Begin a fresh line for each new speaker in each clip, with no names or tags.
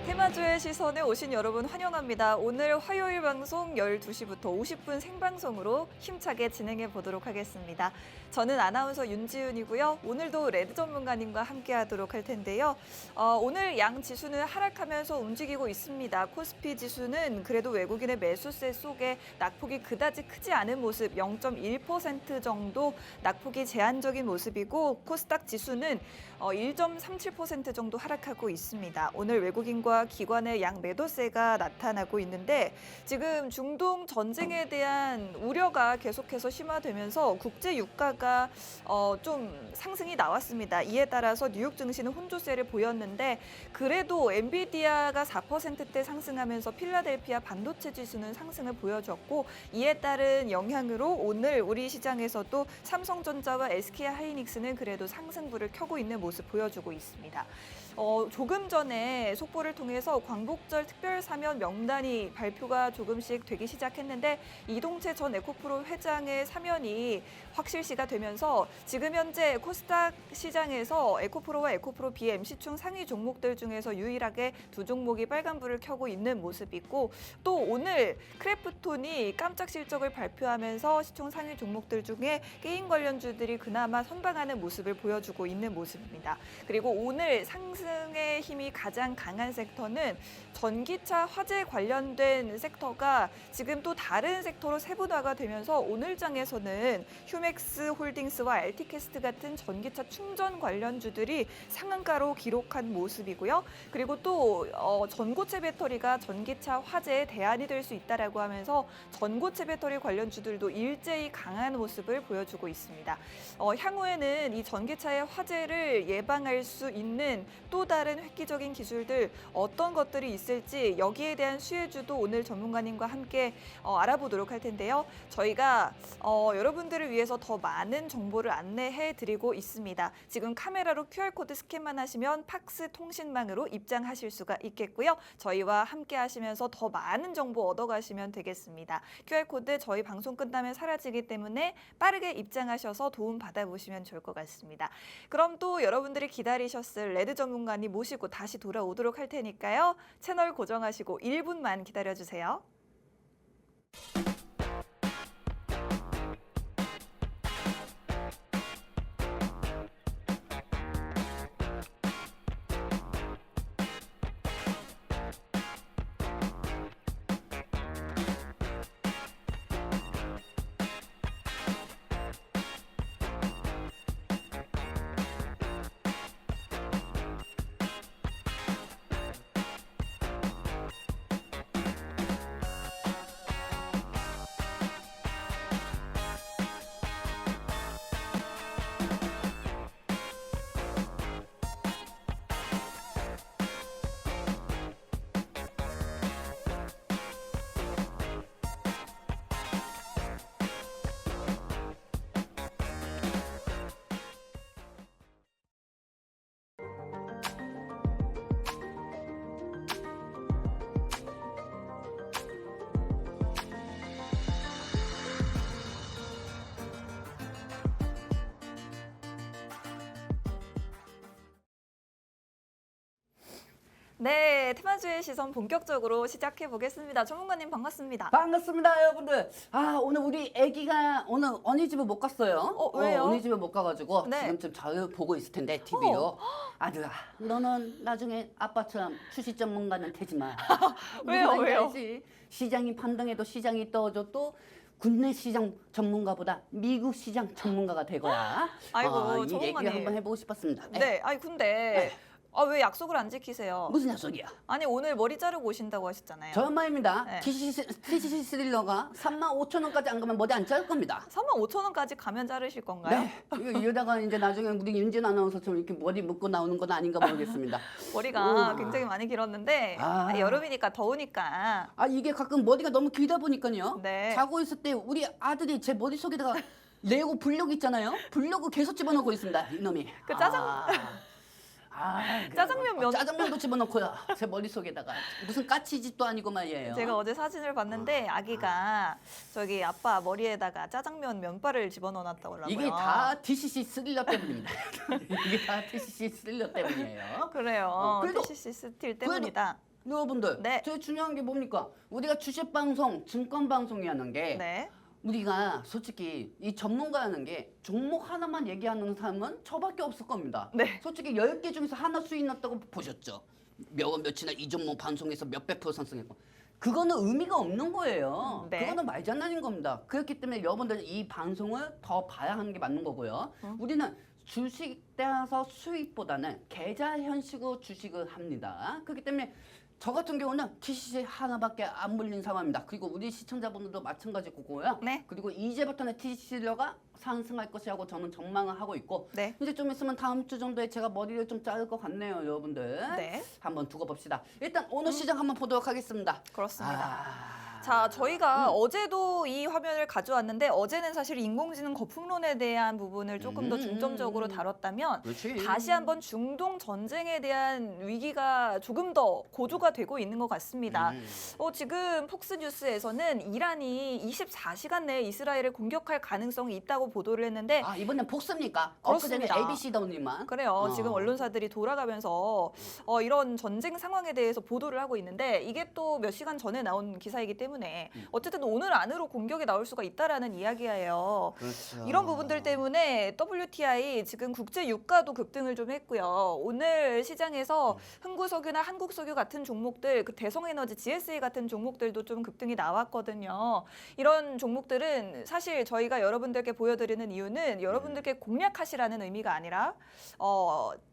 테마주의 시선에 오신 여러분 환영합니다. 오늘 화요일 방송 12시부터 50분 생방송으로 힘차게 진행해 보도록 하겠습니다. 저는 아나운서 윤지윤이고요. 오늘도 레드 전문가님과 함께하도록 할 텐데요. 오늘 양 지수는 하락하면서 움직이고 있습니다. 코스피 지수는 그래도 외국인의 매수세 속에 낙폭이 그다지 크지 않은 모습 0.1% 정도 낙폭이 제한적인 모습이고 코스닥 지수는 1.37% 정도 하락하고 있습니다. 오늘 외국인과 기관의 양 매도세가 나타나고 있는데 지금 중동 전쟁에 대한 우려가 계속해서 심화되면서 국제 유가가 좀 상승이 나왔습니다. 이에 따라서 뉴욕 증시는 혼조세를 보였는데 그래도 엔비디아가 4%대 상승하면서 필라델피아 반도체 지수는 상승을 보여줬고 이에 따른 영향으로 오늘 우리 시장에서도 삼성전자와 SK하이닉스는 그래도 상승부를 켜고 있는 모습 보여주고 있습니다. 조금 전에 속보를 통해서 광복절 특별 사면 명단이 발표가 조금씩 되기 시작했는데 이동채 전 에코프로 회장의 사면이 확실시가 되면서 지금 현재 코스닥 시장에서 에코프로와 에코프로 BMC충 상위 종목들 중에서 유일하게 두 종목이 빨간불을 켜고 있는 모습이고 또 오늘 크래프톤이 깜짝 실적을 발표하면서 시총 상위 종목들 중에 게임 관련주들이 그나마 선방하는 모습을 보여주고 있는 모습입니다. 그리고 오늘 상승의 힘이 가장 강한 섹터는 전기차 화재 관련된 섹터가 지금 또 다른 섹터로 세분화가 되면서 오늘 장에서는 휴맥스 홀딩스와 알티캐스트 같은 전기차 충전 관련주들이 상한가로 기록한 모습이고요. 그리고 또 전고체 배터리가 전기차 화재의 대안이 될 수 있다라고 하면서 전고체 배터리 관련주들도 일제히 강한 모습을 보여주고 있습니다. 향후에는 이 전기차의 화재를 예방할 수 있는 또 다른 획기적인 기술들 어떤 것들이 있을지 여기에 대한 수혜주도 오늘 전문가님과 함께 알아보도록 할 텐데요. 저희가 여러분들을 위해서 더 많은 정보를 안내해 드리고 있습니다. 지금 카메라로 QR코드 스캔만 하시면 팍스 통신망으로 입장하실 수가 있겠고요. 저희와 함께 하시면서 더 많은 정보 얻어가시면 되겠습니다. QR코드 저희 방송 끝나면 사라지기 때문에 빠르게 입장하셔서 도움 받아보시면 좋을 것 같습니다. 그럼 또 여러분들이 기다리셨을 레드 전문가님 모시고 다시 돌아오도록 할 테니까요. 채널 고정하시고 1분만 기다려주세요. 네, 테마주의 시선 본격적으로 시작해 보겠습니다. 전문가님 반갑습니다.
반갑습니다, 여러분들. 오늘 우리 아기가 오늘 언니 집에 못 갔어요.
왜요?
언니 집에 못 가가지고
네.
지금쯤 저를 보고 있을 텐데 TV로. 아들아, 너는 나중에 아빠처럼 주식 전문가는 되지 마.
왜요?
무슨 말인지
왜요?
알지? 시장이 반등해도 시장이 떠져 또 국내 시장 전문가보다 미국 시장 전문가가 되고야.
아이고,
이
전문가님.
얘기 한번 해보고 싶었습니다.
네, 아니 근데 왜 약속을 안 지키세요?
무슨 약속이야?
아니 오늘 머리 자르고 오신다고 하셨잖아요.
저 엄마입니다.
네.
TCC 스릴러가 35,000원까지 안 가면 머리 안 자를 겁니다.
35,000원까지 가면 자르실 건가요?
네. 이러다가 이제 나중에 우리 윤진 아나운서처럼 이렇게 머리 묶고 나오는 건 아닌가 모르겠습니다.
머리가
우와.
굉장히 많이 길었는데 여름이니까 더우니까.
이게 가끔 머리가 너무 길다 보니까요.
네.
자고 있을 때 우리 아들이 제 머릿속에다가 레고 블록 있잖아요. 블록을 계속 집어넣고 있습니다. 이놈이.
그 짜장- 짜장면 면-
짜장면도 집어넣고요. 제 머릿속에다가 무슨 까치집도 아니고 말이에요.
제가 어제 사진을 봤는데 아기가 저기 아빠 머리에다가 짜장면 면발을 집어넣어놨다고 하더라고요.
이게 다 TCC 스릴러 때문입니다. 이게 다 TCC 스릴러 때문이에요.
그래요.
그래도-
TCC 스틸 때문이다.
여러분들,
네.
제일 중요한 게 뭡니까? 우리가 주식 방송, 증권 방송이라는 게
네.
우리가 솔직히 이 전문가라는 게 종목 하나만 얘기하는 사람은 저밖에 없을 겁니다.
네.
솔직히 10개 중에서 하나 수익 났다고 보셨죠? 며칠날 이 종목 방송에서 몇백 프로 상승했고. 그거는 의미가 없는 거예요.
네.
그거는 말장난인 겁니다. 그렇기 때문에 여러분들 이 방송을 더 봐야 하는 게 맞는 거고요. 우리는 주식 따라서 수익보다는 계좌 현식으로 주식을 합니다. 그렇기 때문에 저 같은 경우는 TCC 하나밖에 안 물린 상황입니다. 그리고 우리 시청자분들도 마찬가지 거고요.
네.
그리고 이제부터는 TCC가 상승할 것이라고 저는 전망을 하고 있고
네.
이제 좀 있으면 다음 주 정도에 제가 머리를 좀 자를 것 같네요, 여러분들.
네.
한번 두고 봅시다. 일단 오늘 시장 한번 보도록 하겠습니다.
그렇습니다. 자, 저희가 어제도 이 화면을 가져왔는데 어제는 사실 인공지능 거품론에 대한 부분을 조금 더 중점적으로 다뤘다면
그렇지.
다시 한번 중동 전쟁에 대한 위기가 조금 더 고조가 되고 있는 것 같습니다. 지금 폭스뉴스에서는 이란이 24시간 내에 이스라엘을 공격할 가능성이 있다고 보도를 했는데
아, 이번엔 복습니까? 엊그제는
그렇습니다.
ABC 더니만.
그래요. 지금 언론사들이 돌아가면서 이런 전쟁 상황에 대해서 보도를 하고 있는데 이게 또 몇 시간 전에 나온 기사이기 때문에 어쨌든 오늘 안으로 공격이 나올 수가 있다라는 이야기예요.
그렇죠.
이런 부분들 때문에 WTI 지금 국제 유가도 급등을 좀 했고요. 오늘 시장에서 흥구석유나 한국석유 같은 종목들, 그 대성에너지, GSA 같은 종목들도 좀 급등이 나왔거든요. 이런 종목들은 사실 저희가 여러분들께 보여드리는 이유는 여러분들께 공략하시라는 의미가 아니라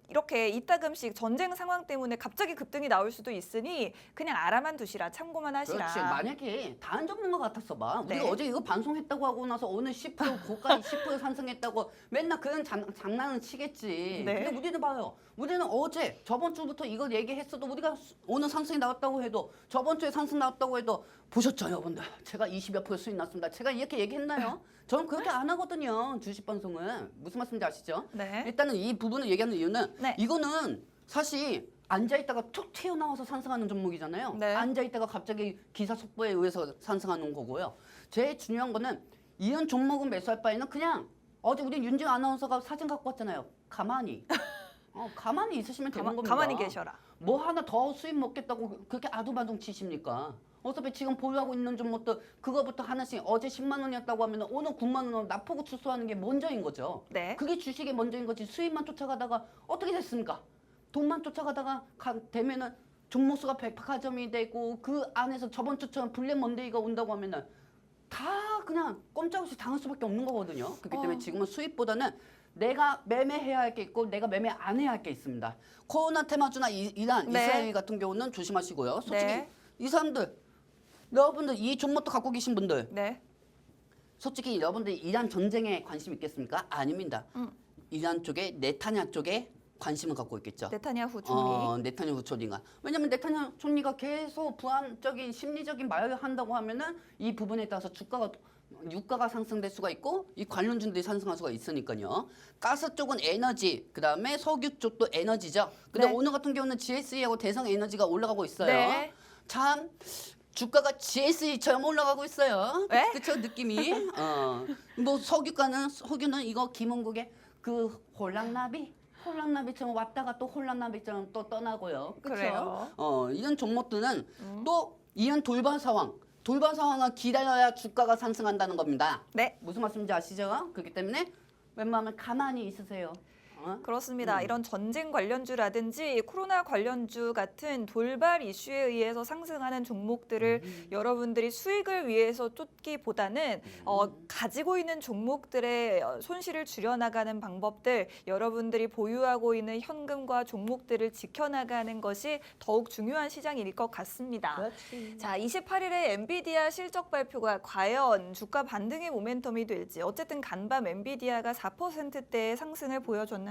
이렇게 이따금씩 전쟁 상황 때문에 갑자기 급등이 나올 수도 있으니 그냥 알아만 두시라, 참고만 하시라.
그렇지. 만약에 다른 전문가 같았어 봐.
네.
우리가 어제 이거 방송했다고 하고 나서 오늘 10% 고가에 10% 상승했다고 맨날 그런 장난은 치겠지.
네.
근데 우리는 봐요. 우리는 어제 저번 주부터 이걸 얘기했어도 우리가 오늘 상승이 나왔다고 해도 저번 주에 상승 나왔다고 해도 보셨죠, 여러분들? 제가 20여 % 수익 났습니다. 제가 이렇게 얘기했나요? 저는 그렇게 안 하거든요. 주식 방송은. 무슨 말씀인지 아시죠?
네.
일단은 이 부분을 얘기하는 이유는
네.
이거는 사실 앉아있다가 툭 튀어나와서 상승하는 종목이잖아요.
네.
앉아있다가 갑자기 기사 속보에 의해서 상승하는 거고요. 제일 중요한 거는 이런 종목은 매수할 바에는 그냥 어제 우리 윤지 아나운서가 사진 갖고 왔잖아요. 가만히. 가만히 있으시면 되는 겁니다.
가만히 계셔라.
뭐 하나 더 수입 먹겠다고 그렇게 아두바둥 치십니까? 어차피 지금 보유하고 있는 종목도 그거부터 하나씩 어제 10만 원이었다고 하면 오늘 9만 원으로 납포고 출소하는 게 먼저인 거죠.
네.
그게 주식이 먼저인 거지. 수입만 쫓아가다가 어떻게 됐습니까? 돈만 쫓아가다가 되면은 종목수가 100%점이 되고 그 안에서 저번 주처럼 블랙 먼데이가 온다고 하면은 다 그냥 꼼짝없이 당할 수밖에 없는 거거든요. 그렇기 때문에 지금은 수입보다는 내가 매매해야 할 게 있고 내가 매매 안 해야 할 게 있습니다. 코로나 테마주나 이란,
네.
이스라엘 같은 경우는 조심하시고요. 솔직히
네.
이 사람들, 여러분들 이 종목도 갖고 계신 분들
네.
솔직히 여러분들이 이란 전쟁에 관심 있겠습니까? 아닙니다. 이란 쪽에 네타냐 쪽에 관심을 갖고 있겠죠.
네타냐후 총리.
네타냐후 총리가. 왜냐면 네타냐후 총리가 계속 부안적인 심리적인 말을 한다고 하면은 이 부분에 따라서 유가가 상승될 수가 있고 이 관련주들이 상승할 수가 있으니까요. 가스 쪽은 에너지, 그다음에 석유 쪽도 에너지죠. 근데
네.
오늘 같은 경우는 GSE하고 대성 에너지가 올라가고 있어요.
네.
참 주가가 GSE처럼 올라가고 있어요.
네?
그쵸 느낌이. 뭐 석유는 이거 김은국의 그 홀랑나비처럼 왔다가 또 홀랑나비처럼 또 떠나고요. 그쵸?
그래요.
이런 종목들은 또 이런 돌발 상황을 기다려야 주가가 상승한다는 겁니다.
네.
무슨 말씀인지 아시죠? 그렇기 때문에 웬만하면 가만히 있으세요.
그렇습니다. 이런 전쟁 관련주라든지 코로나 관련주 같은 돌발 이슈에 의해서 상승하는 종목들을 여러분들이 수익을 위해서 쫓기보다는 가지고 있는 종목들의 손실을 줄여나가는 방법들, 여러분들이 보유하고 있는 현금과 종목들을 지켜나가는 것이 더욱 중요한 시장일 것 같습니다.
그렇지.
자, 28일에 엔비디아 실적 발표가 과연 주가 반등의 모멘텀이 될지, 어쨌든 간밤 엔비디아가 4%대의 상승을 보여줬는데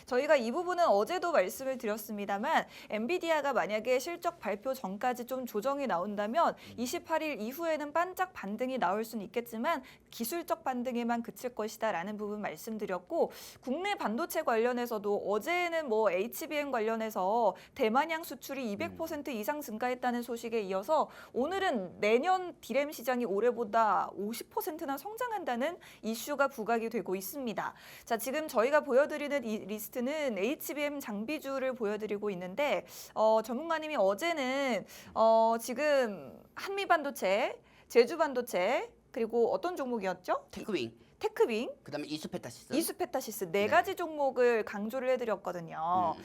저희가 이 부분은 어제도 말씀을 드렸습니다만 엔비디아가 만약에 실적 발표 전까지 좀 조정이 나온다면 28일 이후에는 반짝 반등이 나올 수는 있겠지만 기술적 반등에만 그칠 것이다라는 부분 말씀드렸고, 국내 반도체 관련해서도 어제는 뭐 HBM 관련해서 대만양 수출이 200% 이상 증가했다는 소식에 이어서 오늘은 내년 디램 시장이 올해보다 50%나 성장한다는 이슈가 부각이 되고 있습니다. 자, 지금 저희가 보여드리는 인터넷 리스트는 HBM 장비주를 보여드리고 있는데 전문가님이 어제는 지금 한미반도체, 제주반도체 그리고 어떤 종목이었죠?
테크윙,
테크윙,
그다음에 이수페타시스.
이수페타시스 네
네.
가지 종목을 강조를 해드렸거든요.
음.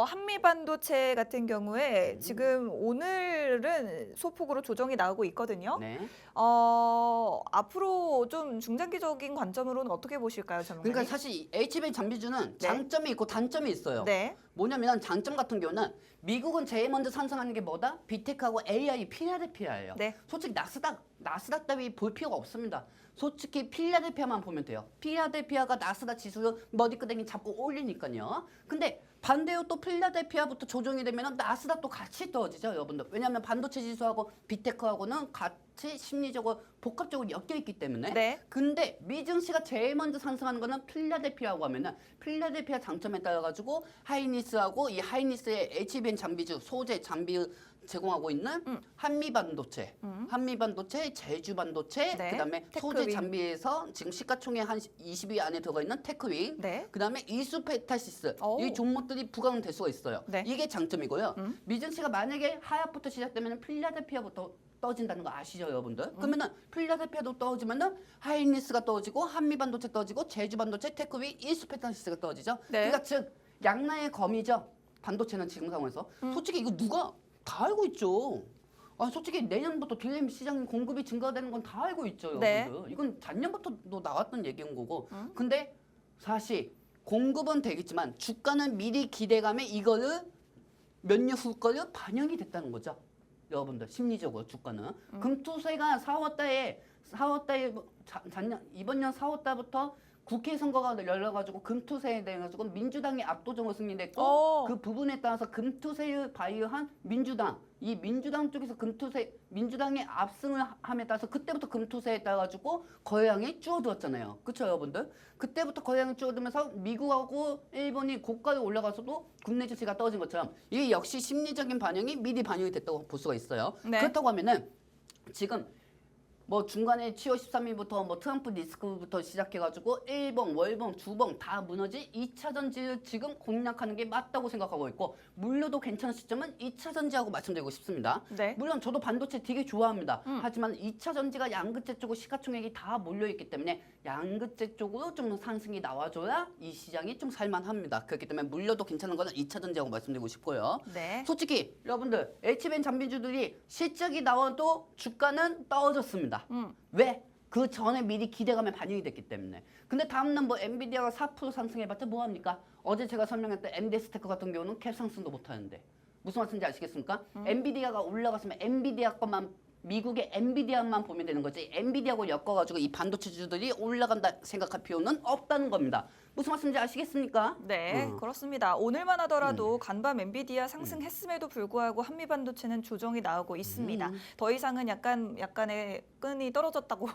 한미반도체 같은 경우에 지금 오늘은 소폭으로 조정이 나오고 있거든요.
네.
앞으로 좀 중장기적인 관점으로는 어떻게 보실까요, 전문가님?
그러니까 사실 이 HBM 장비주는
네.
장점이 있고 단점이 있어요.
네,
뭐냐면 장점 같은 경우는 미국은 제일 먼저 상승하는 게 뭐다? 빅테크하고 AI 필라델피아예요.
네.
솔직히 나스닥 따위 볼 필요가 없습니다. 솔직히 필라델피아만 보면 돼요. 필라델피아가 나스닥 지수를 머리끄댕이 잡고 올리니까요. 근데 반대로 또 필라델피아부터 조정이 되면 나스닥도 같이 떨어지죠, 여러분들. 왜냐하면 반도체 지수하고 빅테크하고는 같이 심리적으로 복합적으로 엮여 있기 때문에.
네.
근데 미증시가 제일 먼저 상승하는 거는 필라델피아라고 하면은 필라델피아 장점에 따라 가지고 하이니스하고 이 하이니스의 HBM 장비주 소재 장비 제공하고 있는 한미반도체, 한미반도체, 제주반도체,
네.
그다음에 소재
테크윙.
장비에서 지금 시가총액 한 20위 안에 들어가 있는 테크윙,
네.
그다음에 이수페타시스
오.
이 종목들이 부각될 수가 있어요.
네.
이게 장점이고요. 미증시가 만약에 하락부터 시작되면 필라델피아부터 떨어진다는 거 아시죠, 여러분들? 그러면은 필라델피아도 떨어지면은 하이니스가 떨어지고 한미반도체 떨어지고 제주반도체, 테크윙, 이수페타시스가 떨어지죠.
네.
그러니까 즉 양날의 검이죠. 반도체는 지금 상황에서 솔직히 이거 누가 다 알고 있죠. 아, 솔직히 내년부터 딜램 시장 공급이 증가되는 건 다 알고 있죠,
네.
여러분들. 이건 작년부터도 나왔던 얘기인 거고. 근데 사실 공급은 되겠지만 주가는 미리 기대감에 이거를 몇 년 후 거를 반영이 됐다는 거죠. 여러분들 심리적으로 주가는 금투세가 4월달에 작년 이번 년 4월달부터 국회 선거가 열려가지고 금투세에 대해 가지고 민주당이 압도적으로 승리했고 그 부분에 따라서 금투세를 발휘한 민주당 이 민주당 쪽에서 민주당의 압승을 함에 따라서 그때부터 금투세에 따라 가지고 거래량이 줄어들었잖아요. 그렇죠, 여러분들? 그때부터 거래량이 줄어들면서 미국하고 일본이 고가로 올라가서도 국내 주식이 떨어진 것처럼 이게 역시 심리적인 반영이 미리 반영이 됐다고 볼 수가 있어요.
네.
그렇다고 하면은 지금 뭐 중간에 7월 13일부터 뭐 트럼프 리스크부터 시작해가지고 1번, 월봉, 주봉 다 무너지 2차 전지를 지금 공략하는 게 맞다고 생각하고 있고 물려도 괜찮은 시점은 2차 전지하고 말씀드리고 싶습니다.
네.
물론 저도 반도체 되게 좋아합니다. 하지만 2차 전지가 양극재 쪽으로 시가총액이 다 몰려있기 때문에 양극재 쪽으로 좀 상승이 나와줘야 이 시장이 좀 살만합니다. 그렇기 때문에 물려도 괜찮은 거는 2차 전지하고 말씀드리고 싶고요.
네.
솔직히 여러분들 HBM 장비주들이 실적이 나와도 주가는 떨어졌습니다. 왜? 그 전에 미리 기대감에 반영이 됐기 때문에. 근데 다음날 뭐 엔비디아가 4% 상승해봤자 뭐합니까? 어제 제가 설명했던 엔데스테크 같은 경우는 캡 상승도 못하는데 무슨 말씀인지 아시겠습니까? 엔비디아가 올라갔으면 엔비디아 것만 미국의 엔비디아만 보면 되는 거지 엔비디아하고 엮어가지고 이 반도체주들이 올라간다 생각할 필요는 없다는 겁니다. 무슨 말씀인지 아시겠습니까?
네, 그렇습니다. 오늘만 하더라도 간밤 엔비디아 상승했음에도 불구하고 한미반도체는 조정이 나오고 있습니다. 더 이상은 약간의 끈이 떨어졌다고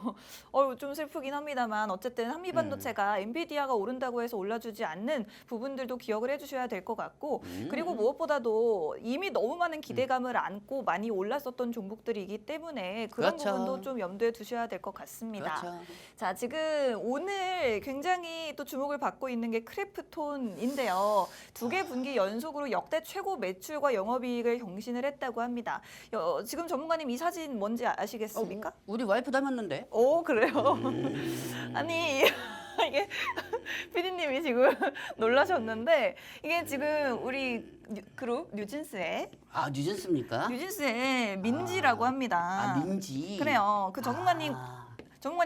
좀 슬프긴 합니다만 어쨌든 한미반도체가 엔비디아가 오른다고 해서 올라주지 않는 부분들도 기억을 해주셔야 될 것 같고 그리고 무엇보다도 이미 너무 많은 기대감을 안고 많이 올랐었던 종목들이기 때문에 그런
그렇죠.
부분도 좀 염두에 두셔야 될 것 같습니다.
그렇죠.
자, 지금 오늘 굉장히 또 주목을 받고 있는 게 크래프톤인데요. 두 개 분기 연속으로 역대 최고 매출과 영업이익을 경신을 했다고 합니다. 지금 전문가님 이 사진 뭔지 아시겠습니까?
우리 와이프 닮았는데?
오, 그래요? 아니, 이게 피디님이 지금 놀라셨는데 이게 지금 우리 그룹 뉴진스의
뉴진스입니까?
뉴진스의 민지라고 합니다.
민지.
그래요. 그 전문가님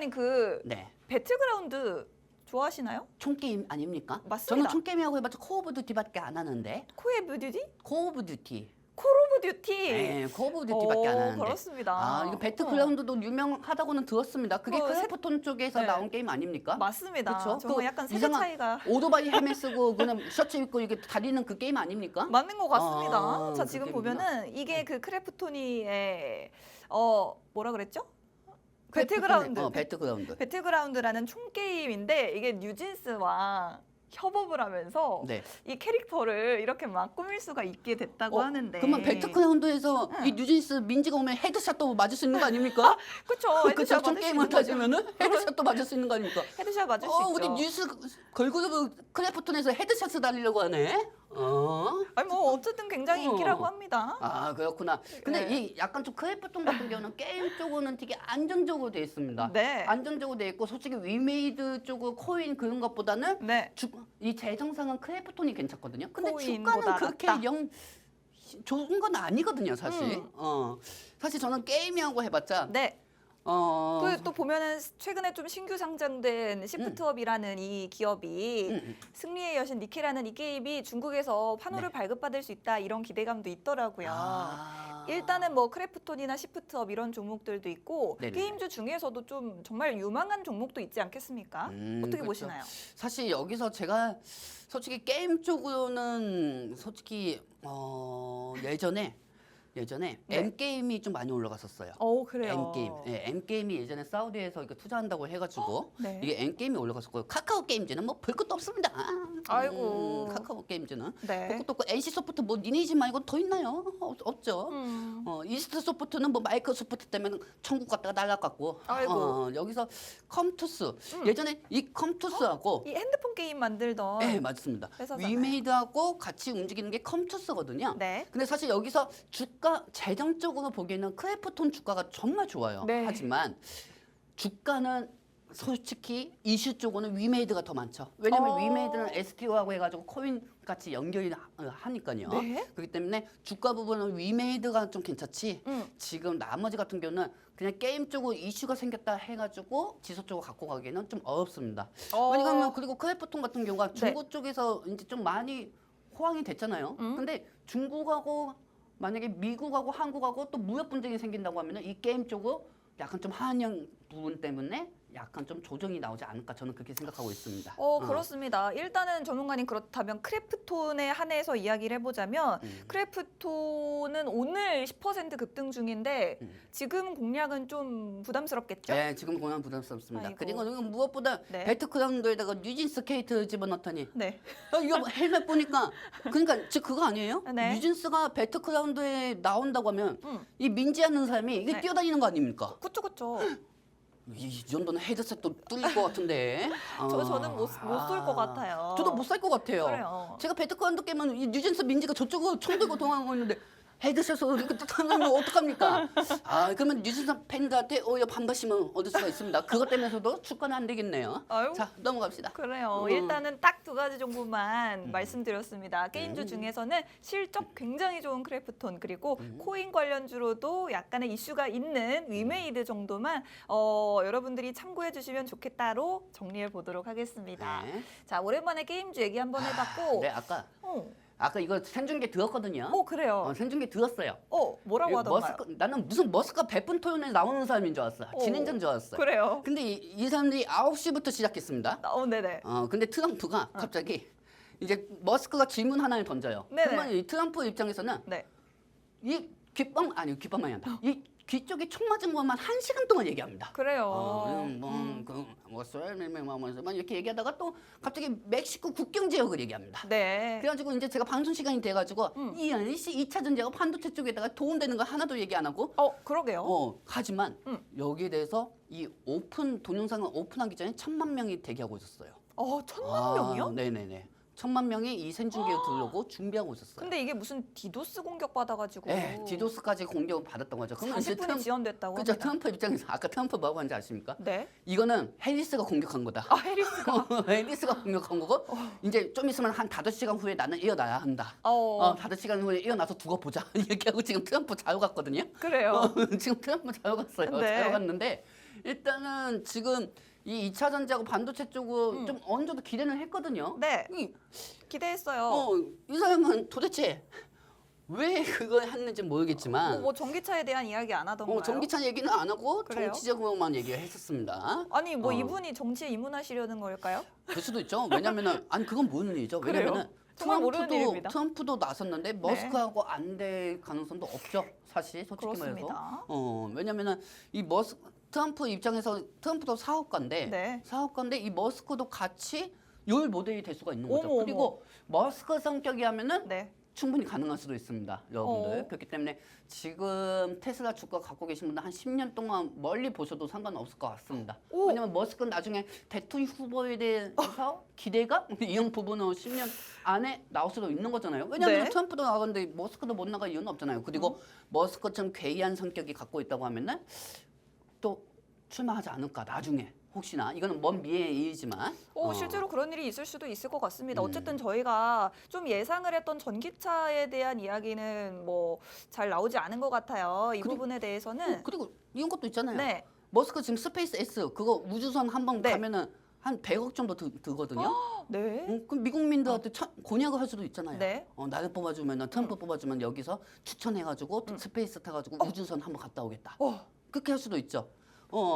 그
네.
배틀그라운드 좋아하시나요?
총게임 아닙니까?
맞습니다.
저는 총게임하고 해봤자 콜 오브 듀티밖에 안 하는데.
콜 오브 듀티?
콜 오브 듀티.
콜 오브 듀티.
네, 콜 오브 듀티밖에 안 하는데.
그렇습니다.
이거 배틀그라운드도 유명하다고는 들었습니다. 그게 크래프톤 쪽에서
네.
나온 게임 아닙니까?
맞습니다.
그쵸?
정말 약간 세대
이상한
차이가
오토바이 헬멧 쓰고 그냥 셔츠 입고 이게 다니는 그 게임 아닙니까?
맞는 것 같습니다. 자,
그
지금
게임이구나.
보면은 이게 그 크래프토니의 뭐라 그랬죠? 배틀그라운드.
배틀그라운드.
배틀그라운드라는 총 게임인데 이게 뉴진스와 협업을 하면서
네.
이 캐릭터를 이렇게 막 꾸밀 수가 있게 됐다고 하는데.
그러면 배틀그라운드에서 이 뉴진스 민지가 오면 헤드샷도 맞을 수 있는 거 아닙니까?
그쵸.
그
헤드샷
좀
맞을 수
게임을
있는 거죠.
따지면은 헤드샷도 맞을 수 있는 거 아닙니까?
헤드샷 맞을 수
우리
있죠.
뉴스 걸그룹 크래프톤에서 헤드샷을 달리려고 하네.
아니 뭐 어쨌든 굉장히 인기라고 합니다.
아 그렇구나. 근데
네.
이 약간 좀 크래프톤 같은 경우는 게임 쪽으로는 되게 안정적으로 돼 있습니다.
네.
안정적으로 돼 있고 솔직히 위메이드 쪽으로 코인 그런 것보다는
네.
이 재정상은 크래프톤이 괜찮거든요. 근데
코인보다
주가는 그렇게
낫다.
영 좋은 건 아니거든요, 사실. 사실 저는 게임이라고 해봤자
네.
어,
그 또 보면은 최근에 좀 신규 상장된 시프트업이라는 이 기업이 승리의 여신 니케라는 이 게임이 중국에서 환호를
네.
발급받을 수 있다 이런 기대감도 있더라고요.
아.
일단은 뭐 크래프톤이나 시프트업 이런 종목들도 있고
네네.
게임주 중에서도 좀 정말 유망한 종목도 있지 않겠습니까? 어떻게
그렇죠.
보시나요?
사실 여기서 제가 솔직히 게임 쪽으로는 솔직히 예전에
네.
M게임이 좀 많이 올라갔었어요.
그래요.
M게임. 예, M게임이 예전에 사우디에서 이거 투자한다고 해가지고
네.
이게 M게임이 올라갔었고요. 카카오 게임즈는 뭐 볼 것도 없습니다.
아이고.
카카오 게임즈는
네.
볼 것도 없고 NC소프트 뭐 니네지 말고 더 있나요? 없죠. 이스트 소프트는 뭐 마이크로소프트 때문에 천국 갔다가 날아갔고
아이고.
여기서 컴투스 예전에 이 컴투스하고
이 핸드폰 게임 만들던
네 맞습니다.
회사잖아요.
위메이드하고 같이 움직이는 게 컴투스거든요.
네.
근데 사실 여기서 주가 재정적으로 보기에는 크래프톤 주가가 정말 좋아요.
네.
하지만 주가는 솔직히 이슈 쪽으로는 위메이드가 더 많죠. 왜냐면 위메이드는 STO하고 해가지고 코인 같이 연결이 하니까요.
네.
그렇기 때문에 주가 부분은 위메이드가 좀 괜찮지.
음.
지금 나머지 같은 경우는 그냥 게임 쪽으로 이슈가 생겼다 해가지고 지수 쪽으로 갖고 가기에는 좀 어렵습니다. 왜냐면 그리고 크래프톤 같은 경우가 중국 쪽에서 이제 좀 많이 호황이 됐잖아요. 근데 중국하고 만약에 미국하고 한국하고 또 무역 분쟁이 생긴다고 하면은 이 게임 쪽으로 약간 좀 한영 부분 때문에 약간 좀 조정이 나오지 않을까 저는 그렇게 생각하고 있습니다.
그렇습니다. 일단은 전문가님 그렇다면 크래프톤에 한해서 이야기를 해보자면 크래프톤은 오늘 10% 급등 중인데 지금 공략은 좀 부담스럽겠죠?
네, 지금 공연 부담스럽습니다.
아이고.
그리고 무엇보다
네.
배트크라운드에다가 뉴진스 케이트 집어넣더니
네.
이거 헬멧 보니까 그러니까 즉 그거 아니에요?
네.
뉴진스가 배트크라운드에 나온다고 하면
음.
이 민지하는 사람이 이게
네.
뛰어다니는 거 아닙니까?
그쵸.
이 정도는 헤드셋도 뚫릴 것 같은데.
저는 못 쏠 것 같아요.
저도 못 살 것 같아요.
그래요.
제가 배트크라운드 깨면 이 뉴진스 민지가 저쪽으로 총 들고 도망가고 있는데 헤드셋으로 이렇게 하면 어떡합니까? 그러면 뉴진스 팬들한테 오히려 반발심을 얻을 수가 있습니다. 그것 때문에서도 주가는 안 되겠네요.
아유.
자, 넘어갑시다.
그래요. 일단은 딱 두 가지 정보만 말씀드렸습니다. 게임주 중에서는 실적 굉장히 좋은 크래프톤 그리고 코인 관련주로도 약간의 이슈가 있는 위메이드 정도만 여러분들이 참고해 주시면 좋겠다로 정리해 보도록 하겠습니다.
네.
자, 오랜만에 게임주 얘기 한번 해봤고
네, 아까 이거 생중계 들었거든요.
그래요.
생중계 들었어요.
뭐라고 하던가요?
나는 무슨 머스크가 100분 토론에 나오는 사람인 줄 알았어. 진행자인 줄 알았어.
그래요.
근데 이 사람들이 9시부터 시작했습니다.
네네.
근데 트럼프가 갑자기 이제 머스크가 질문 하나를 던져요.
네네.
그러면 이 트럼프 입장에서는
네.
이 귓밤 아니 귓밤만이 아니라 이 귀 쪽에 총 맞은 것만 1시간 동안 얘기합니다.
그래요.
막 이렇게 얘기하다가 또 갑자기 멕시코 국경 지역을 얘기합니다.
네.
그래가지고 이제 제가 방송 시간이 돼가지고 이 2차 전쟁과 반도체 쪽에다가 도움되는 거 하나도 얘기 안 하고
그러게요.
하지만 여기에 대해서 이 동영상을 오픈하기 전에 1,000만 명이 대기하고 있었어요.
1,000만 명이요?
네네네. 1,000만 명이 이 생중계를 들으려고 준비하고 있었어요.
근데 이게 무슨 디도스 공격 받아가지고
네, 디도스까지 공격을 받았던 거죠. 그러면 이제
40분이 지연됐다고
그죠?
합니다.
트럼프 입장에서 아까 트럼프 뭐라고 하는지 아십니까?
네.
이거는 해리스가 공격한 거다.
해리스가.
해리스가 공격한 거고 이제 좀 있으면 한 5시간 후에 나는 일어나야 한다. 5시간 후에 일어나서 두고 보자. 이렇게 하고 지금 트럼프 자유 갔거든요.
그래요.
지금 트럼프 자유 갔어요.
네.
자유 갔는데 일단은 지금 이 2차 전지하고 반도체 쪽으로 좀 어느 정도 기대는 했거든요.
네. 기대했어요.
이 사람은 도대체 왜 그걸 했는지 모르겠지만
뭐 전기차에 대한 이야기 안 하던가요?
전기차 얘기는 안 하고
그래요?
정치적으로만 얘기했었습니다.
아니 이분이 정치에 입문하시려는 걸까요?
그럴 수도 있죠. 왜냐면은 아니 그건 모르는 일이죠.
그래요?
왜냐면은
정말 모르는 일입니다.
트럼프도 나섰는데 머스크하고 안 될 가능성도 없죠. 사실 솔직히
그렇습니다.
말해서. 왜냐면은 이 트럼프 입장에서 트럼프도 사업가인데
네.
이 머스크도 같이 요 모델이 될 수가 있는 거죠.
어머,
그리고 머스크 성격이 하면은
네.
충분히 가능할 수도 있습니다, 여러분들.
어.
그렇기 때문에 지금 테슬라 주가 갖고 계신 분들 한 10년 동안 멀리 보셔도 상관없을 것 같습니다.
오.
왜냐면 머스크는 나중에 대통령 후보에 대해서 기대가 이런 부분은 10년 안에 나올 수도 있는 거잖아요. 왜냐하면
네.
트럼프도 나가는데 머스크도 못 나갈 이유는 없잖아요. 그리고 머스크처럼 괴이한 성격이 갖고 있다고 하면은 또 출마하지 않을까 나중에. 혹시나 이거는 먼 미래의 일이지만
실제로 그런 일이 있을 수도 있을 것 같습니다.
음.
어쨌든 저희가 좀 예상을 했던 전기차에 대한 이야기는 뭐 잘 나오지 않은 것 같아요. 이
그리고-
부분에 대해서는
그리고 이런 것도 있잖아요.
네,
머스크 지금 스페이스 X 그거 우주선 한 번
네.
가면은 한 100억 정도 들거든요.
네,
그럼 미국민들한테 공약을 할 수도 있잖아요.
네.
나를 뽑아주면 트럼프 뽑아주면 여기서 추천해가지고 스페이스 타가지고 우주선 한번 갔다 오겠다. 그렇게 할 수도 있죠.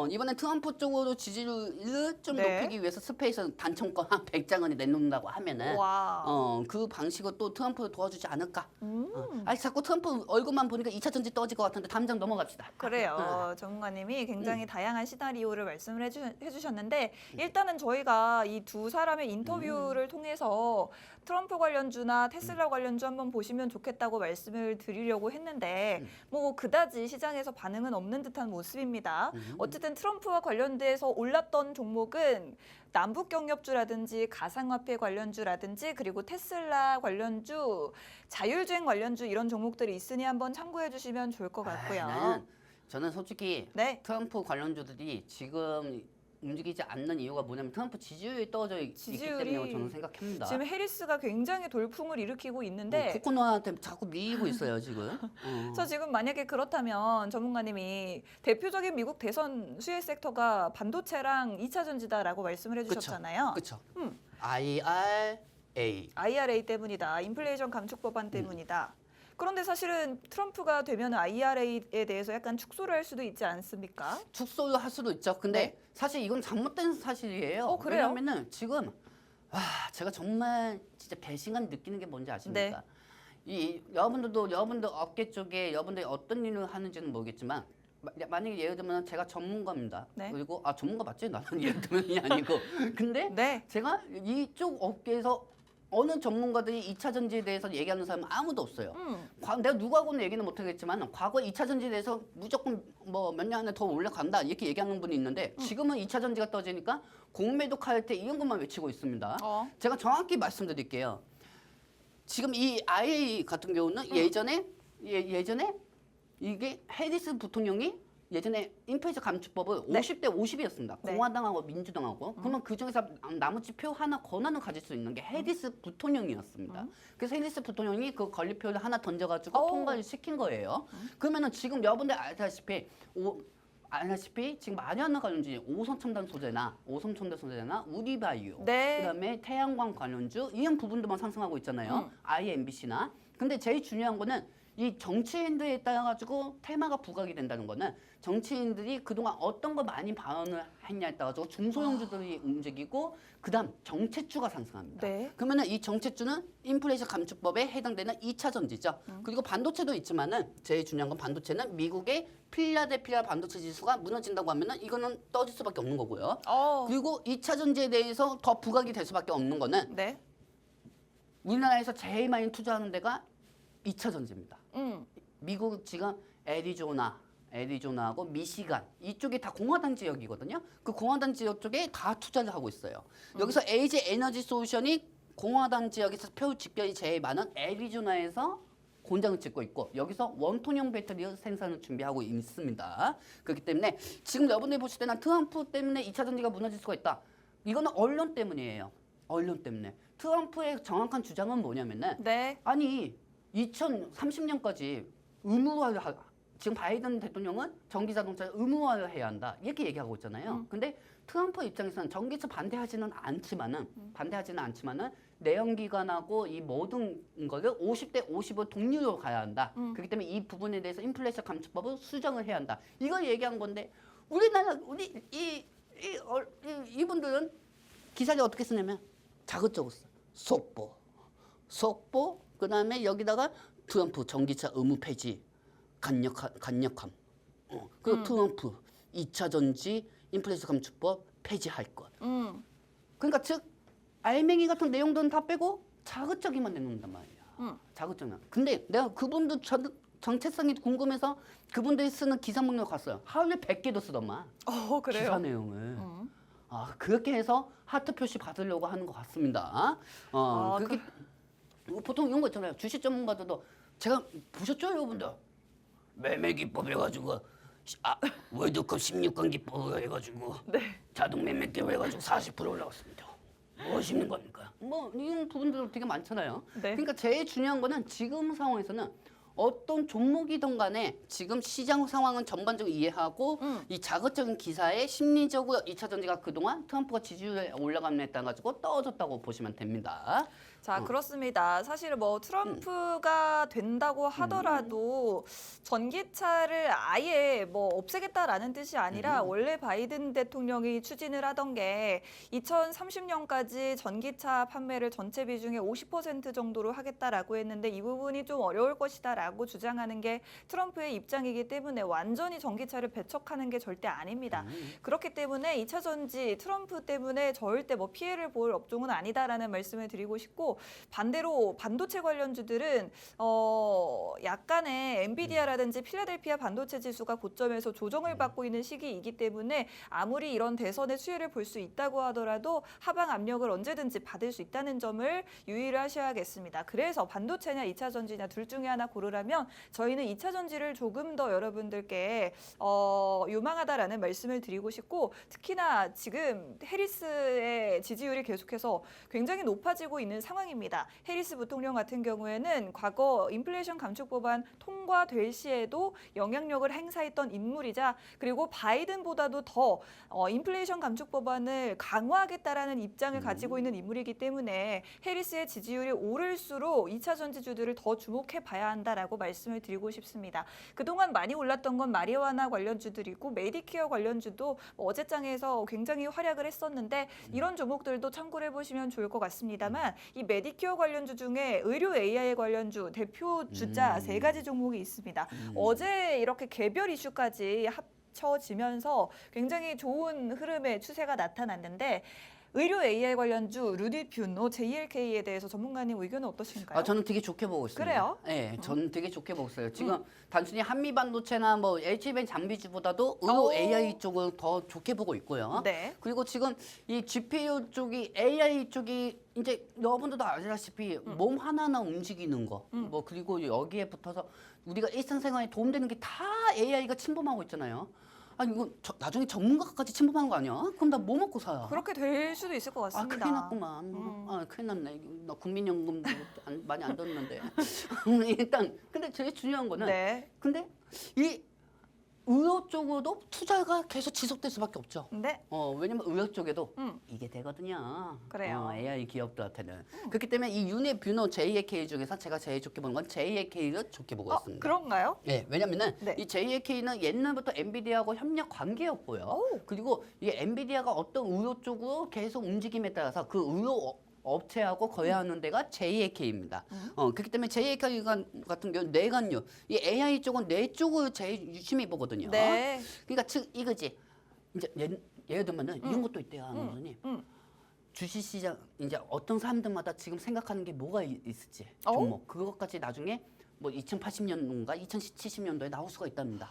이번에 트럼프 쪽으로 지지율을 좀
네.
높이기 위해서 스페이스 단청권 한 100장을 내놓는다고 하면은
와,
그 방식으로 또 트럼프를 도와주지 않을까.
음.
아니 자꾸 트럼프 얼굴만 보니까 2차 전지 떨어질 것 같은데 당장 넘어갑시다.
그래요. 전문가님이 굉장히 다양한 시나리오를 말씀을 해주셨는데 일단은 저희가 이 두 사람의 인터뷰를 통해서 트럼프 관련주나 테슬라 관련주 한번 보시면 좋겠다고 말씀을 드리려고 했는데 뭐 그다지 시장에서 반응은 없는 듯한 모습입니다. 어쨌든 트럼프와 관련돼서 올랐던 종목은 남북 경협주라든지 가상화폐 관련주라든지 그리고 테슬라 관련주, 자율주행 관련주 이런 종목들이 있으니 한번 참고해 주시면 좋을 것 같고요.
저는 솔직히
네.
트럼프 관련주들이 지금 움직이지 않는 이유가 뭐냐면 트럼프 지지율이 떨어져 있기
지지율이
때문이라고 저는 생각합니다.
지금 해리스가 굉장히 돌풍을 일으키고 있는데
코코넛한테 자꾸 밀리고 있어요 지금.
저 지금 만약에 그렇다면 전문가님이 대표적인 미국 대선 수혜 섹터가 반도체랑 2차 전지다라고 말씀을 해주셨잖아요.
그렇죠.
음.
IRA.
IRA 때문이다. 인플레이션 감축 법안 때문이다. 그런데 사실은 트럼프가 되면 IRA에 대해서 약간 축소를 할 수도 있지 않습니까?
축소를 할 수도 있죠. 근데
네.
사실 이건 잘못된 사실이에요.
그래요?
왜냐면은 지금 제가 정말 진짜 배신감 느끼는 게 뭔지 아십니까? 이 여러분들 업계 쪽에 여러분들이 어떤 일을 하는지는 모르겠지만 만약에 예를 들면 제가 전문가입니다.
네.
그리고 전문가 맞지? 나는 예를 들면이 아니고. 근데
네.
제가 이쪽 업계에서 어느 전문가들이 2차 전지에 대해서 얘기하는 사람은 아무도 없어요. 내가 누구하고는 얘기는 못하겠지만 과거에 2차 전지에 대해서 무조건 뭐 몇 년 안에 더 올라간다 이렇게 얘기하는 분이 있는데 지금은 2차 전지가 떠지니까 공매도 칼퇴 이런 것만 외치고 있습니다. 제가 정확히 말씀드릴게요. 지금 이 IAEA 같은 경우는 예전에 이게 해리스 부통령이 예전에 인플레이션 감축법을
네.
50대 50이었습니다.
네.
공화당하고 민주당하고. 그러면 그중에서 나머지 표 하나 권한을 가질 수 있는 게 해리스 부통령이었습니다. 그래서 해리스 부통령이 그 건립표를 하나 던져가지고 통과를 시킨 거예요. 그러면은 지금 여러분들 알다시피 지금 많이 하는 관련주 오성첨단 소재나 우리바이오
네.
그다음에 태양광 관련주 이런 부분들만 상승하고 있잖아요. IMBC나. 근데 제일 중요한 거는 이 정치인들에 따라 가지고 테마가 부각이 된다는 거는 정치인들이 그동안 어떤 거 많이 발언을 했냐에 따라 가지고 중소형주들이 움직이고 그다음 정체주가 상승합니다.
네.
그러면은 이 정체주는 인플레이션 감축법에 해당되는 2차 전지죠. 그리고 반도체도 있지만은 제일 중요한 건 반도체는 미국의 필라델피아 반도체 지수가 무너진다고 하면은 이거는 떨어질 수밖에 없는 거고요. 그리고 2차 전지에 대해서 더 부각이 될 수밖에 없는 거는
네.
우리나라에서 제일 많이 투자하는 데가 2차 전지입니다. 미국 지금 애리조나하고 미시간 이쪽이 다 공화당 지역이거든요. 그 공화당 지역 쪽에 다 투자를 하고 있어요. 여기서 LG 에너지 솔루션이 공화당 지역에서 표 집결이 제일 많은 애리조나에서 공장을 짓고 있고 여기서 원통형 배터리 생산을 준비하고 있습니다. 그렇기 때문에 지금 여러분들이 보실 때는 트럼프 때문에 2차 전지가 무너질 수가 있다. 이거는 언론 때문이에요. 언론 때문에. 트럼프의 정확한 주장은 뭐냐면은
네.
아니 2030년까지 지금 바이든 대통령은 전기 자동차를 의무화를 해야 한다 이렇게 얘기하고 있잖아요. 근데 트럼프 입장에서는 전기차 반대하지는 않지만은 내연기관하고 이 모든 거를 50대 50을 동률로 가야 한다. 그렇기 때문에 이 부분에 대해서 인플레이션 감축법을 수정을 해야 한다. 이걸 얘기한 건데 우리나라 이분들은 기사를 어떻게 쓰냐면 자긋자긋 써. 속보 그다음에 여기다가 트럼프 전기차 의무 폐지 간략함. 그리고 트럼프 2차 전지 인플레이션 감축법 폐지할 것. 그러니까 즉 알맹이 같은 내용들은 다 빼고 자극적이만 내놓는단 말이야. 자극적이만. 근데 내가 그분도 정체성이 궁금해서 그분들이 쓰는 기사 목록을 갔어요. 하루에 100개도 쓰더만.
그래요?
기사 내용을. 그렇게 해서 하트 표시 받으려고 하는 것 같습니다. 그게 보통 이런 거 있잖아요. 주식 전문가들도 제가 보셨죠, 여러분들? 매매 기법 해가지고 월드컵 16강 기법 해가지고 자동 매매 기법 해가지고 40% 올라갔습니다. 뭐 하시는 겁니까? 뭐 이런 부분들 되게 많잖아요.
네.
그러니까 제일 중요한 거는 지금 상황에서는 어떤 종목이든 간에 지금 시장 상황은 전반적으로 이해하고 이 자극적인 기사에 심리적으로 2차 전지가 그동안 트럼프가 지지율이 올라감에 따라 가지고 떨어졌다고 보시면 됩니다.
자, 그렇습니다. 사실 뭐 트럼프가 된다고 하더라도 전기차를 아예 뭐 없애겠다라는 뜻이 아니라 원래 바이든 대통령이 추진을 하던 게 2030년까지 전기차 판매를 전체 비중의 50% 정도로 하겠다라고 했는데 이 부분이 좀 어려울 것이다라고 주장하는 게 트럼프의 입장이기 때문에 완전히 전기차를 배척하는 게 절대 아닙니다. 그렇기 때문에 2차 전지 트럼프 때문에 절대 뭐 피해를 볼 업종은 아니다라는 말씀을 드리고 싶고 반대로 반도체 관련주들은 약간의 엔비디아라든지 필라델피아 반도체 지수가 고점에서 조정을 받고 있는 시기이기 때문에 아무리 이런 대선의 수혜를 볼 수 있다고 하더라도 하방 압력을 언제든지 받을 수 있다는 점을 유의를 하셔야겠습니다. 그래서 반도체냐 2차 전지냐 둘 중에 하나 고르라면 저희는 2차 전지를 조금 더 여러분들께 유망하다라는 말씀을 드리고 싶고 특히나 지금 해리스의 지지율이 계속해서 굉장히 높아지고 있는 상황입니다. 해리스 부통령 같은 경우에는 과거 인플레이션 감축 법안 통과될 시에도 영향력을 행사했던 인물이자 그리고 바이든보다도 더 인플레이션 감축 법안을 강화하겠다라는 입장을 가지고 있는 인물이기 때문에 해리스의 지지율이 오를수록 2차 전지주들을 더 주목해 봐야 한다라고 말씀을 드리고 싶습니다. 그동안 많이 올랐던 건 마리화나 관련주들이고 메디케어 관련주도 어제장에서 굉장히 활약을 했었는데 이런 종목들도 참고를 해보시면 좋을 것 같습니다만 이 메디케어 관련주 중에 의료 AI 관련주 대표 주자 세 가지 종목이 있습니다. 어제 이렇게 개별 이슈까지 합쳐지면서 굉장히 좋은 흐름의 추세가 나타났는데 의료 AI 관련주 루디퓨노 JLK에 대해서 전문가님 의견은 어떠신가요?
저는 되게 좋게 보고 있습니다.
그래요?
네, 저는 되게 좋게 보고 있어요. 지금 단순히 한미 반도체나 뭐 HBM 장비주보다도 의료 AI 쪽을 더 좋게 보고 있고요.
네.
그리고 지금 이 GPU 쪽이 AI 쪽이 이제 여러분들도 아시다시피 몸 하나하나 움직이는 거, 뭐 그리고 여기에 붙어서 우리가 일상생활에 도움되는 게 다 AI가 침범하고 있잖아요. 아니 이거 나중에 전문가까지 침범하는 거 아니야? 그럼 나 뭐 먹고 살아?
그렇게 될 수도 있을 것 같습니다.
큰일 났구만. 큰일 났네. 나 국민연금도 많이 안 뒀는데. 일단 근데 제일 중요한 거는
네.
근데 이 의료 쪽으로도 투자가 계속 지속될 수밖에 없죠.
네.
왜냐면 의료 쪽에도 이게 되거든요.
그래요.
AI 기업들한테는. 그렇기 때문에 이 유니뷰노 JAK 중에서 제가 제일 좋게 보는 건 JAK를 좋게 보고 있습니다.
그런가요?
네, 왜냐면은
네.
이 JAK는 옛날부터 엔비디아하고 협력 관계였고요. 그리고 이 엔비디아가 어떤 의료 쪽으로 계속 움직임에 따라서 그 의료 업체하고 거래하는 데가 JAK입니다. 그렇기 때문에 JAK 같은 경우는 뇌관료, 이 AI 쪽은 뇌 쪽을 제일 유심히 보거든요.
네.
그러니까 즉 이거지. 이제 예를 들면은 이런 것도 있대요, 선생님. 주식시장 이제 어떤 사람들마다 지금 생각하는 게 뭐가 있을지 종목 그것까지 나중에 뭐 2080년도인가 2070년도에 나올 수가 있답니다.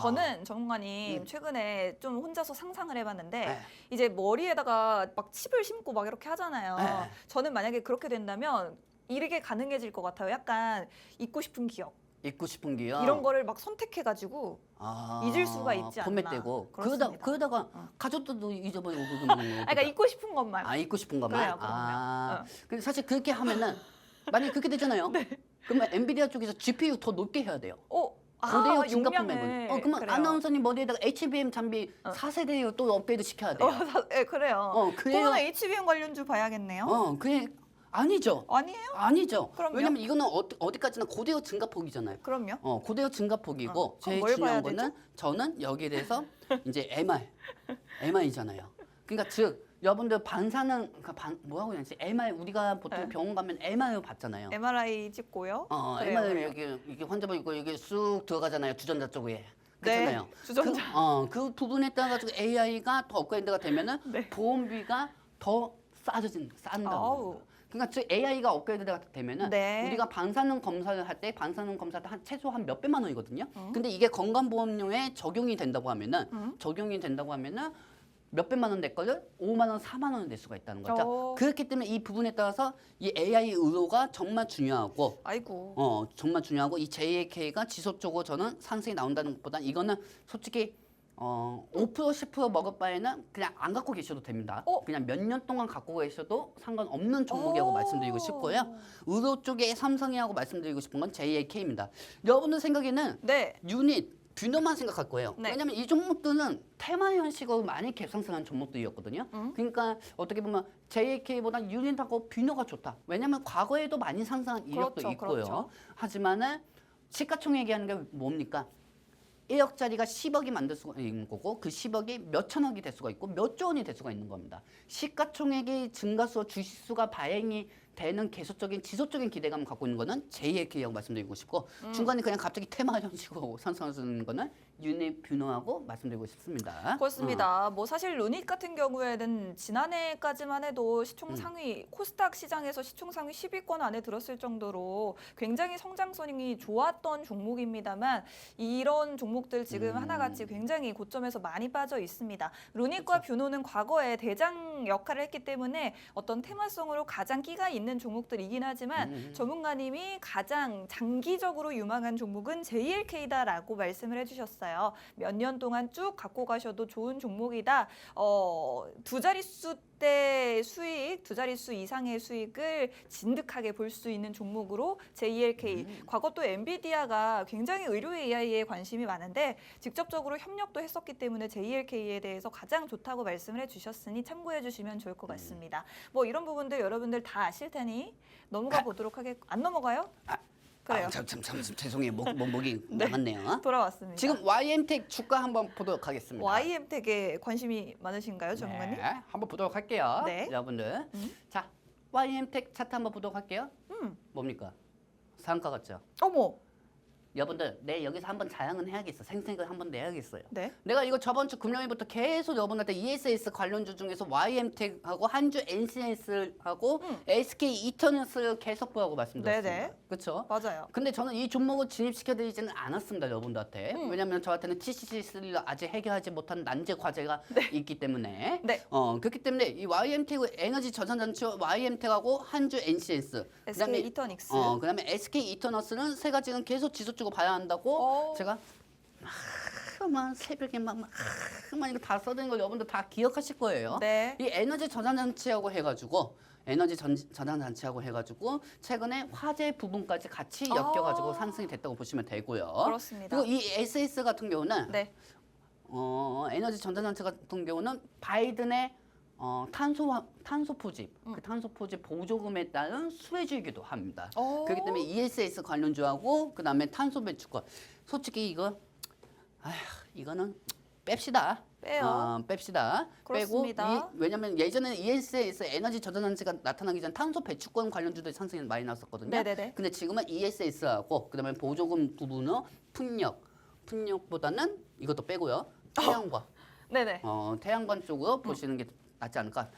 저는 전문가님 최근에 좀 혼자서 상상을 해봤는데
네.
이제 머리에다가 막 칩을 심고 막 이렇게 하잖아요.
네.
저는 만약에 그렇게 된다면 이렇게 가능해질 것 같아요. 약간 잊고 싶은 기억
잊고 싶은 게요.
이런 거를 막 선택해가지고 잊을 수가 있지 않나.
포맷되고
그렇습니다.
그러다가 가족들도 잊어버리고
그러니까 잊고 싶은 것만.
잊고 싶은 것만.
그래요, 그럼요.
근데 사실 그렇게 하면은 만약 그렇게 되잖아요.
네.
그러면 엔비디아 쪽에서 GPU 더 높게 해야 돼요. 고대역 증가
용량을.
판매분. 그러면
그래요.
아나운서님 머리에다가 HBM 장비 4세대로 또 업그레이드 시켜야 돼요.
네, 그래요.
그래요.
그거는 HBM 관련주 봐야겠네요.
그게 아니죠.
아니에요?
아니죠.
그럼요.
왜냐면 이거는 어디까지나 고대역 증가폭이잖아요.
그럼요.
고대역 증가폭이고 제일
뭘
중요한
봐야
거는 저는 여기에 대해서 이제 MR이잖아요. 그러니까 즉 여러분들 반사는 뭐라고 해야 되지? MR 우리가 보통 병원 가면 MR을 받잖아요.
MRI 찍고요. 그래요,
MR
그래요.
이게 환자분 있고 이게 쑥 들어가잖아요. 주전자 쪽에.
네,
그렇잖아요.
주전자.
그 부분에 따라 가지고 AI가 더 업그레이드가 되면은
네.
보험비가 더 쌓는다는
아우.
겁니다. 그러니까 즉 AI가 업그레이드가 되면은
네.
우리가 방사능 검사를 할 때 방사능 검사 한 최소 한 몇백만 원이거든요. 근데 이게 건강보험료에 적용이 된다고 하면은 몇백만 원 낼 거를 5만 원, 4만 원을 낼 수가 있다는 거죠. 그렇기 때문에 이 부분에 따라서 이 AI 의료가 정말 중요하고
아이고.
정말 중요하고 이 JAK가 지속적으로 저는 상승이 나온다는 것보다 이거는 솔직히 5% 10% 먹을 바에는 그냥 안 갖고 계셔도 됩니다. 그냥 몇 년 동안 갖고 계셔도 상관없는 종목이라고 말씀드리고 싶고요. 의료 쪽에 삼성이라고 말씀드리고 싶은 건 JAK입니다. 여러분들 생각에는
네.
유닛 뷰너만 생각할 거예요.
네.
왜냐하면 이 종목들은 테마 형식으로 많이 갭상승한 종목들이었거든요. 그러니까 어떻게 보면 JAK보다 유닛하고 뷰너가 좋다. 왜냐하면 과거에도 많이 상승한 이력도
그렇죠,
있고요.
그렇죠.
하지만은 시가총액이라는 게 뭡니까? 1억짜리가 10억이 만들 수가 있는 거고 그 10억이 몇 천억이 될 수가 있고 몇 조 원이 될 수가 있는 겁니다. 시가총액의 증가수와 주식수가 발행이 되는 계속적인 지속적인 기대감을 갖고 있는 거는 JAK라고 말씀드리고 싶고 중간에 그냥 갑자기 테마 형식으로 상승하는 거는 유닛 뷰너하고 말씀드리고 싶습니다.
그렇습니다. 뭐 사실 루닛 같은 경우에는 지난해까지만 해도 시총 상위 코스닥 시장에서 시총 상위 10위권 안에 들었을 정도로 굉장히 성장성이 좋았던 종목입니다만 이런 종목들 지금 하나같이 굉장히 고점에서 많이 빠져 있습니다. 루닛과 뷰노는 과거에 대장 역할을 했기 때문에 어떤 테마성으로 가장 끼가 있는 종목들이긴 하지만 전문가님이 가장 장기적으로 유망한 종목은 JLK다라고 말씀을 해주셨어요. 몇 년 동안 쭉 갖고 가셔도 좋은 종목이다. 두 자릿수 대 수익, 두 자릿수 이상의 수익을 진득하게 볼 수 있는 종목으로 JLK. 과거 또 엔비디아가 굉장히 의료 AI에 관심이 많은데 직접적으로 협력도 했었기 때문에 JLK에 대해서 가장 좋다고 말씀을 해주셨으니 참고해 주시면 좋을 것 같습니다. 뭐 이런 부분들 여러분들 다 아실 테니 넘어가 보도록 하겠고 안 넘어가요? 그래요.
참 죄송해요. 목이 나갔네요.
돌아왔습니다.
지금 YM텍 주가 한번 보도록 하겠습니다.
YM텍에 관심이 많으신가요, 전문가님?
네, 한번 보도록 할게요.
네.
여러분들. 자, YM텍 차트 한번 보도록 할게요. 뭡니까? 상가 같죠?
어머.
여러분들, 내 여기서 한번 자랑은 해야겠어. 생색을 한번 내야겠어요.
네.
내가 이거 저번 주 금요일부터 계속 여러분한테 ESS 관련주 중에서 YM텍하고 한주 NCS하고 SK 이터널스를 계속 보라고 말씀드렸습니다.
네네.
그렇죠?
맞아요.
근데 저는 이 종목을 진입시켜드리지는 않았습니다, 여러분들한테. 왜냐하면 저한테는 TCC3를 아직 해결하지 못한 난제 과제가 있기 때문에.
네.
그렇기 때문에 이 YM텍 에너지 전산장치 YM텍하고 한주 NCS,
SK 이터닉스.
그다음에 SK 이터너스는 세 가지는 계속 지속적으로 봐야 한다고 제가 막 새벽에 막 이거 다 써드린 걸 여러분들 다 기억하실 거예요.
네.
이 에너지 전산장치하고 해가지고 전환장치하고 해가지고 최근에 화재 부분까지 같이 엮여가지고 상승이 됐다고 보시면 되고요.
그렇습니다.
그리고 이 SS 같은 경우는
네.
에너지 전환장치 같은 경우는 바이든의 탄소 포집, 그 탄소 포집 보조금에 따른 수혜주이기도 합니다. 그렇기 때문에 ESS 관련주하고 그다음에 탄소 배출권. 솔직히 이거는 뺍시다.
빼요.
뺍시다.
그렇습니다.
빼고 왜냐면 예전에 ESS 에너지 전환장치가 나타나기 전 탄소 배출권 관련주들이 상승이 많이 났었거든요.
네네네.
근데 지금은 ESS하고 그다음에 보조금 부분은 풍력보다는 이것도 빼고요. 태양광.
네네.
태양광 쪽으로 보시는 게 낫지 않을까.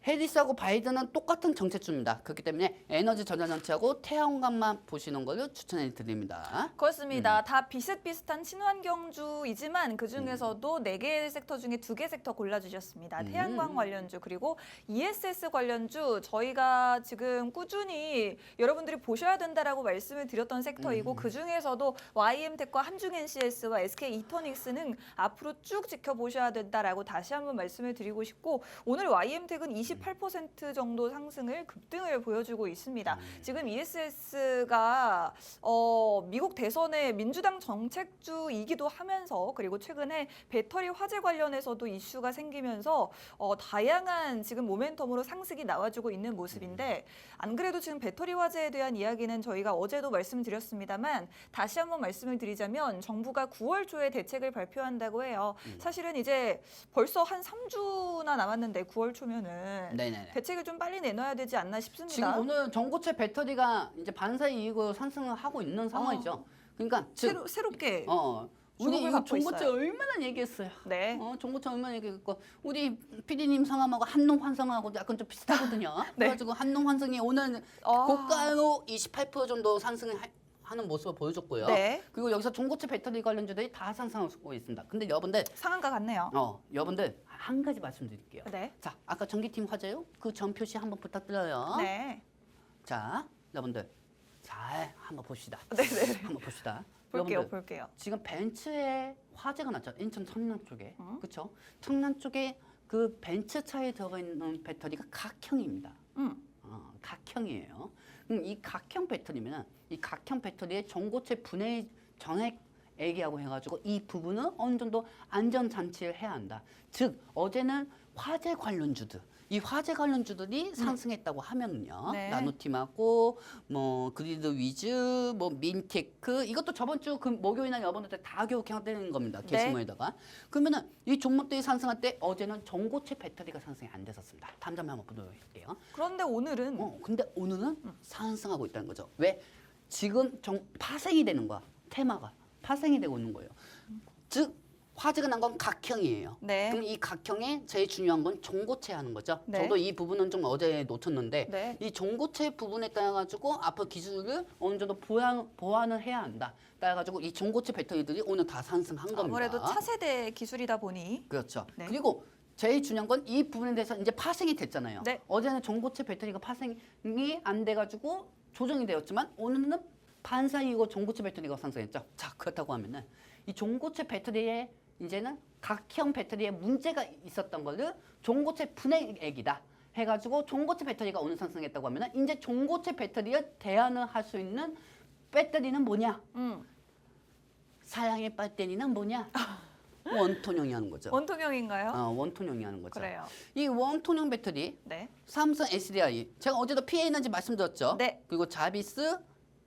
해리스하고 바이든은 똑같은 정책주입니다. 그렇기 때문에 에너지 전환장치하고 태양광만 보시는 걸로 추천해 드립니다.
그렇습니다. 다 비슷비슷한 친환경주이지만 그중에서도 4개 섹터 중에 2개 섹터 골라주셨습니다. 태양광 관련주 그리고 ESS 관련주 저희가 지금 꾸준히 여러분들이 보셔야 된다라고 말씀을 드렸던 섹터이고 그중에서도 YM텍과 한중NCS와 SK 이터닉스는 앞으로 쭉 지켜보셔야 된다라고 다시 한번 말씀을 드리고 싶고 오늘 YM텍은 28% 정도 상승을 급등을 보여주고 있습니다. 지금 ESS가 미국 대선의 민주당 정책주이기도 하면서 그리고 최근에 배터리 화재 관련해서도 이슈가 생기면서 다양한 지금 모멘텀으로 상승이 나와주고 있는 모습인데 안 그래도 지금 배터리 화재에 대한 이야기는 저희가 어제도 말씀드렸습니다만 다시 한번 말씀을 드리자면 정부가 9월 초에 대책을 발표한다고 해요. 사실은 이제 벌써 한 3주나 남았는데 9월 초면은
네네.
대책을 좀 빨리 내놔야 되지 않나 싶습니다.
지금 오늘 전고체 배터리가 이제 반사이 이익으로 상승을 하고 있는 상황이죠. 그러니까 즉
새롭게
우리
주목을
이거
받고
종고체
있어요.
얼마나 얘기했어요.
네.
종고체 얼마나 얘기했고 우리 PD님 성함하고 한농 환성하고 약간 좀 비슷하거든요.
네.
그래가지고 한농 환성이 오늘
아.
고가로 28% 정도 상승하는 모습을 보여줬고요.
네.
그리고 여기서 종고체 배터리 관련주들이 다 상승하고 있습니다. 근데 여러분들
상한가 같네요.
여러분들 한 가지 말씀드릴게요.
네.
자, 아까 전기팀 화제요? 그 전 표시 한번 부탁드려요.
네.
자, 여러분들 잘 한번 봅시다.
네네.
한번 봅시다.
볼게요,
여러분들,
볼게요.
지금 벤츠에 화재가 났죠. 인천 청란 쪽에. 그렇죠? 청란 쪽에 그 벤츠 차에 들어가 있는 배터리가 각형입니다. 각형이에요. 그럼 이 각형 배터리면 이 각형 배터리의 전고체 분해 전액액이라고 해가지고 이 부분은 어느 정도 안전 장치를 해야 한다. 즉 어제는 화재 관련주들. 이 화재 관련주들이 상승했다고 하면요.
네.
나노팀하고 뭐 그리드 위즈, 뭐 민테크 이것도 저번 주 그 목요일날 여러분들 다 교육되는 겁니다.
네.
게시물에다가. 그러면은 이 종목들이 상승할 때 어제는 전고체 배터리가 상승이 안 됐었습니다. 다음 장면 한번 보도록 할게요.
그런데 오늘은
근데 오늘은 상승하고 있다는 거죠. 왜? 지금 파생이 되는 거야. 테마가 파생이 되고 있는 거예요. 즉 화재가 난 건 각형이에요.
네.
그럼 이 각형에 제일 중요한 건 종고체 하는 거죠.
네.
저도 이 부분은 좀 어제 놓쳤는데
네.
이 종고체 부분에 따라 가지고 앞으로 기술을 어느 정도 보완을 해야 한다. 따라 가지고 이 종고체 배터리들이 오늘 다 상승한 겁니다.
아무래도 차세대 기술이다 보니
그렇죠.
네.
그리고 제일 중요한 건 이 부분에 대해서 이제 파생이 됐잖아요.
네.
어제는 전고체 배터리가 파생이 안 돼가지고 조정이 되었지만 오늘은 반사이고 전고체 배터리가 상승했죠. 자, 그렇다고 하면은 이 전고체 배터리에 이제는 각형 배터리에 문제가 있었던 거를 전고체 분해액이다 해가지고 전고체 배터리가 오늘 상승했다고 하면은 이제 전고체 배터리를 대안을 할 수 있는 배터리는 뭐냐? 사양의 배터리는 뭐냐? 원톤형이 하는 거죠.
원통형인가요?
원톤형이 하는 거죠.
그래요.
이 원톤형 배터리
네.
삼성 SDI 제가 어제도 PA에너지 말씀드렸죠.
네.
그리고 자비스,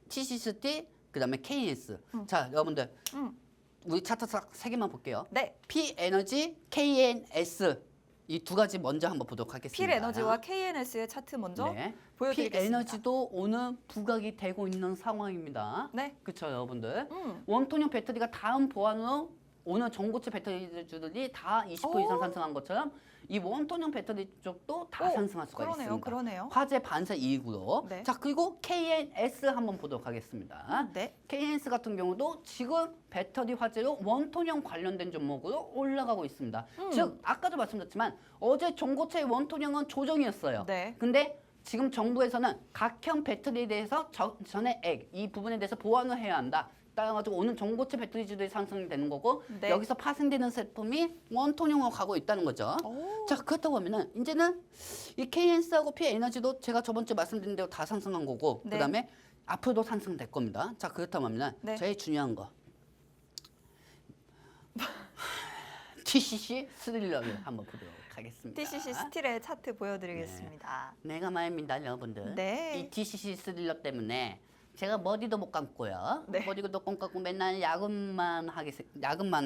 TCCT, 그다음에 KNS. 자, 여러분들 우리 차트 세 개만 볼게요.
네.
P에너지, KNS 이 두 가지 먼저 한번 보도록 하겠습니다.
필에너지와 KNS의 차트 먼저
네.
보여드리겠습니다.
P에너지도 오늘 부각이 되고 있는 상황입니다.
네.
그렇죠, 여러분들. 원통형 배터리가 다음 보완으로 오늘 전고체 배터리주들이 다 20% 이상 상승한 것처럼 이 원통형 배터리 쪽도 다 상승할 수가 있습니다.
그러네요.
화재 반사 이익으로.
네.
자, 그리고 KNS 한번 보도록 하겠습니다.
네.
KNS 같은 경우도 지금 배터리 화재로 원통형 관련된 종목으로 올라가고 있습니다. 즉 아까도 말씀드렸지만 어제 전고체 원통형은 조정이었어요.
네.
근데 지금 정부에서는 각형 배터리에 대해서 전액 이 부분에 대해서 보완을 해야 한다. 따라가지고 오늘 전고체 배터리주들이 상승이 되는 거고
네.
여기서 파생되는 제품이 원통형으로 가고 있다는 거죠. 자, 그렇다고 하면은 이제는 이 KNS하고 P에너지도 제가 저번 주에 말씀드린 대로 다 상승한 거고
네.
그다음에 앞으로도 상승될 겁니다. 자, 그렇다고 하면은
네.
제일 중요한 거 TCC 스릴러를 한번 보도록 하겠습니다.
TCC 스틸의 차트 보여드리겠습니다.
내가 말입니다, 여러분들.
네.
이 TCC 스릴러 때문에 제가 머리도 못 감고요.
네.
머리도 못 감고 맨날 야근만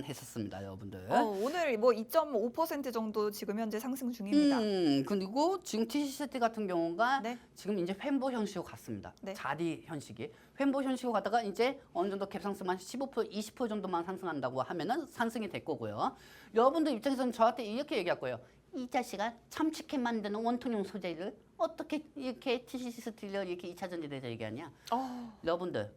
했었습니다, 여러분들.
오늘 뭐 2.5% 정도 지금 현재 상승 중입니다.
그리고 지금 TCC 같은 경우가
네.
지금 이제 횡보 현식으로 갔습니다.
네.
자리 현식이 횡보 현식으로 가다가 이제 어느 정도 갭상승만 15% 20% 정도만 상승한다고 하면은 상승이 될 거고요. 여러분들 입장에서는 저한테 이렇게 얘기할 거예요. 이 자식아 참치캔 만드는 원통형 소재를 어떻게 이렇게 TCC 스틸러 이렇게 2차 전지에 대해서 얘기하냐? 여러분들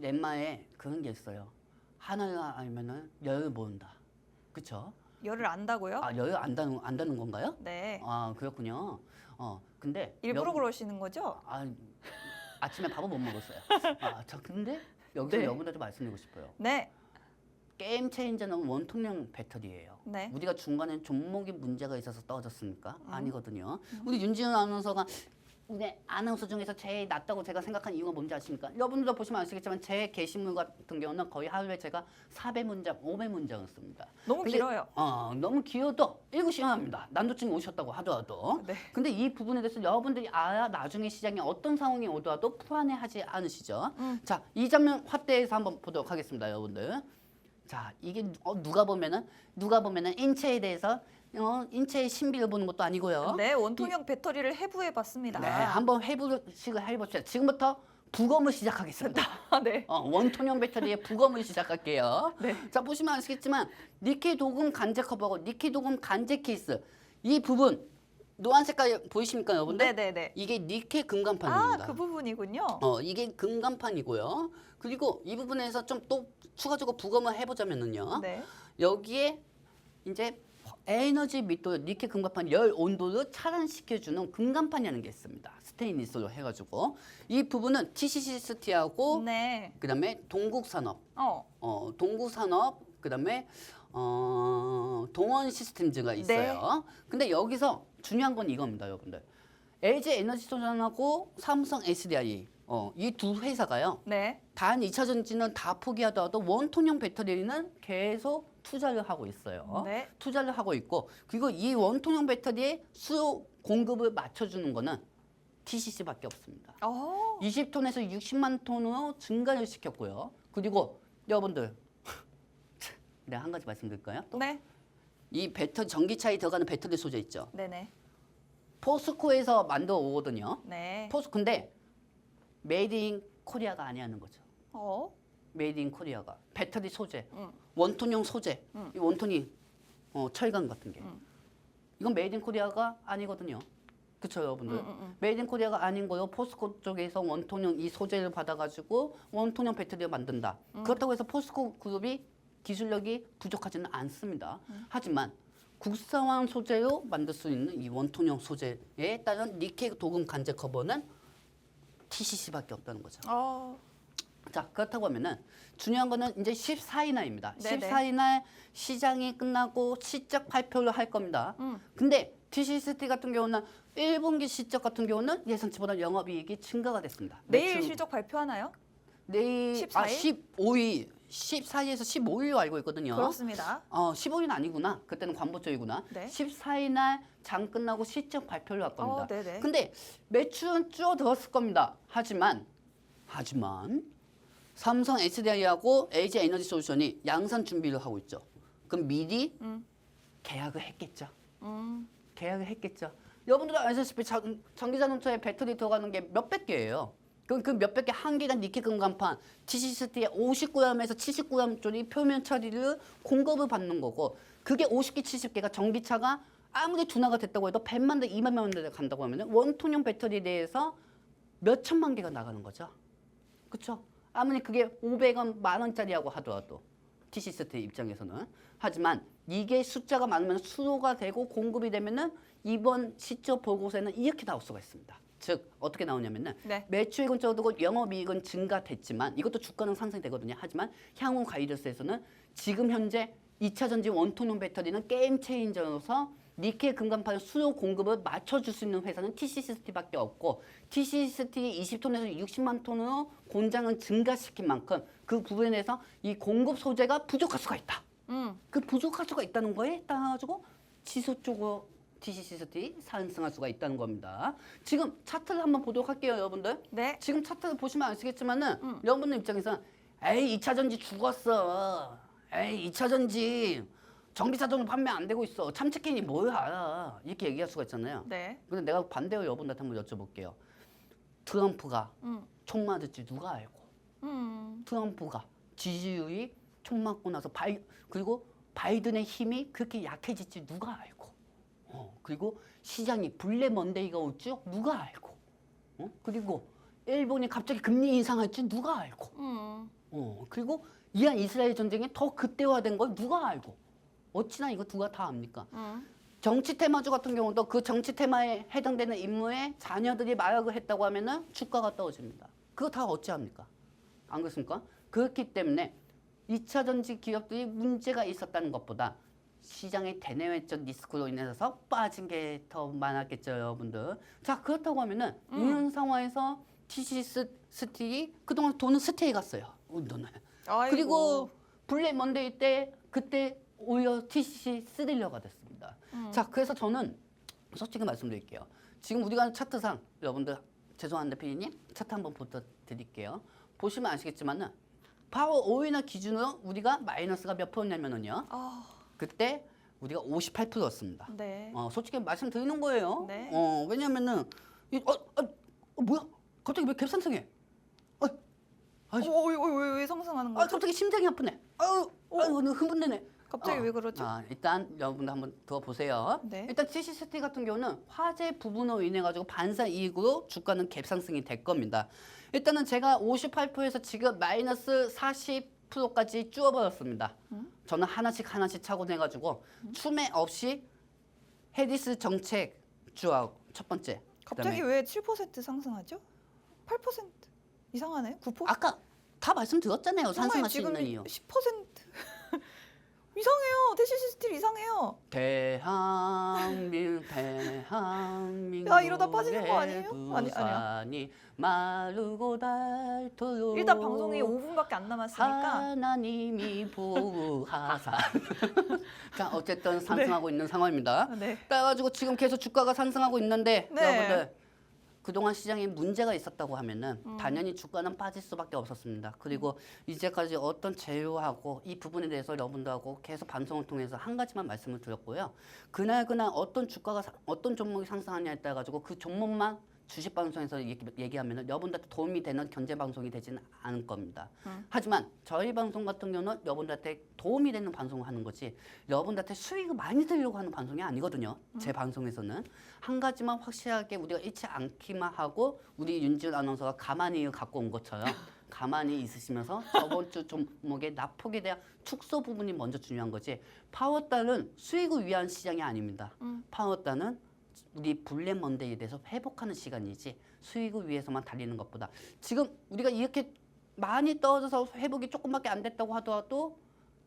옛말에 그런 게 있어요. 하나를 알면은 열을 모른다. 그렇죠?
열을 안다고요?
열을 안다는 건가요?
네.
그렇군요. 근데
일부러 그러시는 거죠?
아침에 밥을 못 먹었어요. 저 근데 여기서
네.
여러분들한테 말씀드리고 싶어요.
네.
게임 체인저는 원통형 배터리예요.
네.
우리가 중간에 종목이 문제가 있어서 떨어졌습니까? 아니거든요. 우리 윤지은 아나운서가 우리 아나운서 중에서 제일 낫다고 제가 생각한 이유가 뭔지 아십니까? 여러분들도 보시면 아시겠지만 제 게시물 같은 경우는 거의 하루에 제가 400문장, 500문장을 씁니다.
너무 길어요.
너무 길어도 읽고 시간합니다. 난도증이 오셨다고 하더라도.
네.
근데 이 부분에 대해서 여러분들이 나중에 시장에 어떤 상황이 오더라도 불안해하지 않으시죠? 자, 이 장면 확대해서 한번 보도록 하겠습니다, 여러분들. 자, 이게 누가 보면은 인체에 대해서 인체의 신비를 보는 것도 아니고요.
네, 원통형 배터리를 해부해 봤습니다.
네, 한번 해보시고 해봅시다. 지금부터 부검을 시작하겠습니다.
아, 네.
원통형 배터리의 부검을 시작할게요.
네.
자, 보시면 아시겠지만 니켈 도금 간제 커버하고 니켈 도금 간제 케이스 이 부분 노란 색깔 보이십니까, 여러분들?
네네네.
이게 니켈 금간판입니다.
아, 그 부분이군요.
이게 금간판이고요. 그리고 이 부분에서 좀 또 추가적으로 부검을 해보자면은요.
네.
여기에 이제 에너지 및도 니켈 금간판 열 온도를 차단시켜주는 금간판이라는 게 있습니다. 스테인리스로 해가지고 이 부분은 TCCST하고
네.
그다음에 동국산업,
어.
동국산업 그다음에 동원 시스템즈가 있어요. 근데 여기서 중요한 건 이겁니다, 여러분들. LG 에너지솔루션하고 삼성 SDI 이 두 회사가요.
네.
단 2차 전지는 다 포기하더라도 원통형 배터리는 계속 투자를 하고 있어요.
네.
투자를 하고 있고 그리고 이 원통형 배터리의 수요 공급을 맞춰주는 거는 TCC밖에 없습니다. 20톤에서 60만 톤으로 증가를 시켰고요. 그리고 여러분들 내가 한 가지 말씀드릴까요? 또?
네.
이 배터리 전기차에 들어가는 배터리 소재 있죠.
네네.
포스코에서 만들어 오거든요.
네.
근데 메이드 인 코리아가 아니라는 거죠. 메이드 인 코리아가 배터리 소재, 원톤형 소재, 이 원톤이 철강 같은 게 이건 메이드 인 코리아가 아니거든요. 그렇죠, 여러분들. 메이드 인 코리아가 아닌 거요. 포스코 쪽에서 원톤형 이 소재를 받아가지고 원톤형 배터리를 만든다. 그렇다고 해서 포스코 그룹이 기술력이 부족하지는 않습니다. 하지만 국산화 소재로 만들 수 있는 이 원톤형 소재에 따른 니켈 도금 간제 커버는 TCC밖에 없다는 거죠. 자, 그렇다고 하면은 중요한 거는 이제 14일 날입니다.
네네.
14일 날 시장이 끝나고 실적 발표를 할 겁니다. 근데 TCCT 같은 경우는 1분기 실적 같은 경우는 예상치보다 영업이익이 증가가 됐습니다.
내일 실적 발표하나요?
내일
14일?
15일, 14일에서 15일로 알고 있거든요.
그렇습니다.
15일은 아니구나. 그때는 관보초이구나.
네.
14일 날 장 끝나고 실적 발표를 할 겁니다.
네네.
근데 매출은 줄어들었을 겁니다. 하지만 삼성 SDI하고 LG 에너지 솔루션이 양산 준비를 하고 있죠. 그럼 미리 계약을 했겠죠. 계약을 했겠죠. 여러분들 아시다시피 전기자동차에 배터리 들어가는 게 몇백 개예요. 그럼 그 몇백 개 한 개가 니켈 금간판 TCCT의 50g에서 70g짜리 표면 처리를 공급을 받는 거고 그게 50개, 70개가 전기차가 아무리 둔화가 됐다고 해도 100만 대, 2만 대 간다고 하면 원통형 배터리에 대해서 몇 천만 개가 나가는 거죠. 그렇죠? 아무리 그게 500원, 만 원짜리라고 하더라도 TCCT 입장에서는 하지만 이게 숫자가 많으면 수요가 되고 공급이 되면은 이번 실적 보고서에는 이렇게 나올 수가 있습니다. 즉 어떻게 나오냐면은
네.
매출액은 줄어들고 영업이익은 증가됐지만 이것도 주가는 상승이 되거든요. 하지만 향후 가이드스에서는 지금 현재 2차 전지 원통형 배터리는 게임 체인저로서 니켈 금간판 수요 공급을 맞춰줄 수 있는 회사는 TCCT밖에 없고 TCCT 20톤에서 60만 톤으로 공장을 증가시킨 만큼 그 부분에 대해서 이 공급 소재가 부족할 수가 있다. 그 부족할 수가 있다는 거에 따라가지고 지속적으로 TCCT 상승할 수가 있다는 겁니다. 지금 차트를 한번 보도록 할게요, 여러분들.
네.
지금 차트를 보시면 아시겠지만은 여러분들 입장에서 에이 2차 전지 죽었어. 에이 2차 전지 전기차도 판매 안 되고 있어. 참치캔이 뭐야. 이렇게 얘기할 수가 있잖아요.
네.
근데 내가 반대로 여러분들한테 한번 여쭤볼게요. 트럼프가 총 맞을지 누가 알고. 트럼프가 지지율이 총 맞고 나서 그리고 바이든의 힘이 그렇게 약해질지 누가 알고. 그리고 시장이 블랙 먼데이가 올 줄 누가 알고. 그리고 일본이 갑자기 금리 인상할지 누가 알고. 그리고 이란 이스라엘 전쟁이 더 극대화된 걸 누가 알고. 어찌나 이거 누가 다 압니까? 정치 테마주 같은 경우도 그 정치 테마에 해당되는 인물의 자녀들이 마약을 했다고 하면은 주가가 떨어집니다. 그거 다 어찌합니까? 안 그렇습니까? 그렇기 때문에 2차 전지 기업들이 문제가 있었다는 것보다 시장의 대내외적 리스크로 인해서 빠진 게 더 많았겠죠, 여러분들. 자, 그렇다고 하면은 이런 상황에서 TCCT이 그동안 돈은 스테이 갔어요. 돈을. 그리고 블랙 먼데이 때 그때 오히려 TCC 쓰리려가 됐습니다. 자, 그래서 저는 솔직히 말씀드릴게요. 지금 우리가 차트상 여러분들 죄송한데 피디님 차트 한번 보여드릴게요. 보시면 아시겠지만은 바로 5일날 기준으로 우리가 마이너스가 몇 %냐면은요. 그때 우리가 58%였습니다.
네.
솔직히 말씀드리는 거예요.
네.
왜냐면은 뭐야? 갑자기 왜 갭상승해?
왜 상승하는 거죠?
갑자기 심장이 아프네. 아유, 흥분되네.
갑자기 왜 그러죠?
일단 여러분들 한번 들어보세요.
네.
일단 TCCT 같은 경우는 화재 부분으로 인해 가지고 반사 이익으로 주가는 갭상승이 될 겁니다. 일단은 제가 58%에서 지금 마이너스 40%까지 줄어버렸습니다. 저는 하나씩 차고 내가지고 추매 없이 해리스 정책 주하고 첫 번째.
갑자기 왜 7% 상승하죠? 8% 이상하네. 9%?
아까 다 말씀드렸잖아요. 상승할 수
지금
있는 이유.
10% 이상해요. TCC 스틸 이상해요.
대한민국
야, 이러다 빠지는 거 아니에요?
부산이 마르고 닳도록
일단 방송이 5분밖에 안 남았으니까
하나님이 보호하사. 자, 어쨌든 상승하고 있는 상황입니다.
네.
그래가지고 지금 계속 주가가 상승하고 있는데
네.
여러분들 그동안 시장에 문제가 있었다고 하면은 당연히 주가는 빠질 수밖에 없었습니다. 그리고 이제까지 어떤 제휴하고 이 부분에 대해서 여러분들하고 계속 방송을 통해서 한 가지만 말씀을 드렸고요. 그날 어떤 주가가 어떤 종목이 상승하냐에 따라 가지고 그 종목만 주식 방송에서 얘기하면은 여러분들한테 도움이 되는 경제 방송이 되지는 않을 겁니다. 하지만 저희 방송 같은 경우는 여러분들한테 도움이 되는 방송을 하는 거지 여러분들한테 수익을 많이 들려고 하는 방송이 아니거든요. 제 방송에서는 한 가지만 확실하게 우리가 잊지 않기만 하고 우리 윤지은 아나운서가 가만히 갖고 온 것처럼 가만히 있으시면서 저번 주 종목의 낙폭에 대한 축소 부분이 먼저 중요한 거지 파워달은 수익을 위한 시장이 아닙니다. 파워달은 우리 블랙 먼데이에 대해서 회복하는 시간이지 수익을 위해서만 달리는 것보다 지금 우리가 이렇게 많이 떨어져서 회복이 조금밖에 안 됐다고 하더라도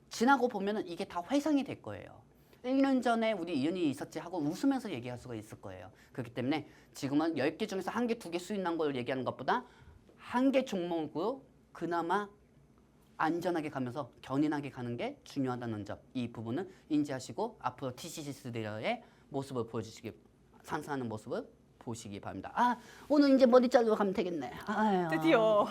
지나고 보면은 이게 다 회상이 될 거예요. 1년 전에 우리 이연이 있었지 하고 웃으면서 얘기할 수가 있을 거예요. 그렇기 때문에 지금은 10개 중에서 1개, 2개 수익 난 걸 얘기하는 것보다 한 개 종목으로 그나마 안전하게 가면서 견인하게 가는 게 중요하다는 점. 이 부분은 인지하시고 앞으로 TCC들의 모습을 보여주시기 상승하는 모습을 보시기 바랍니다. 오늘 이제 머리 자르러 가면 되겠네.
드디어.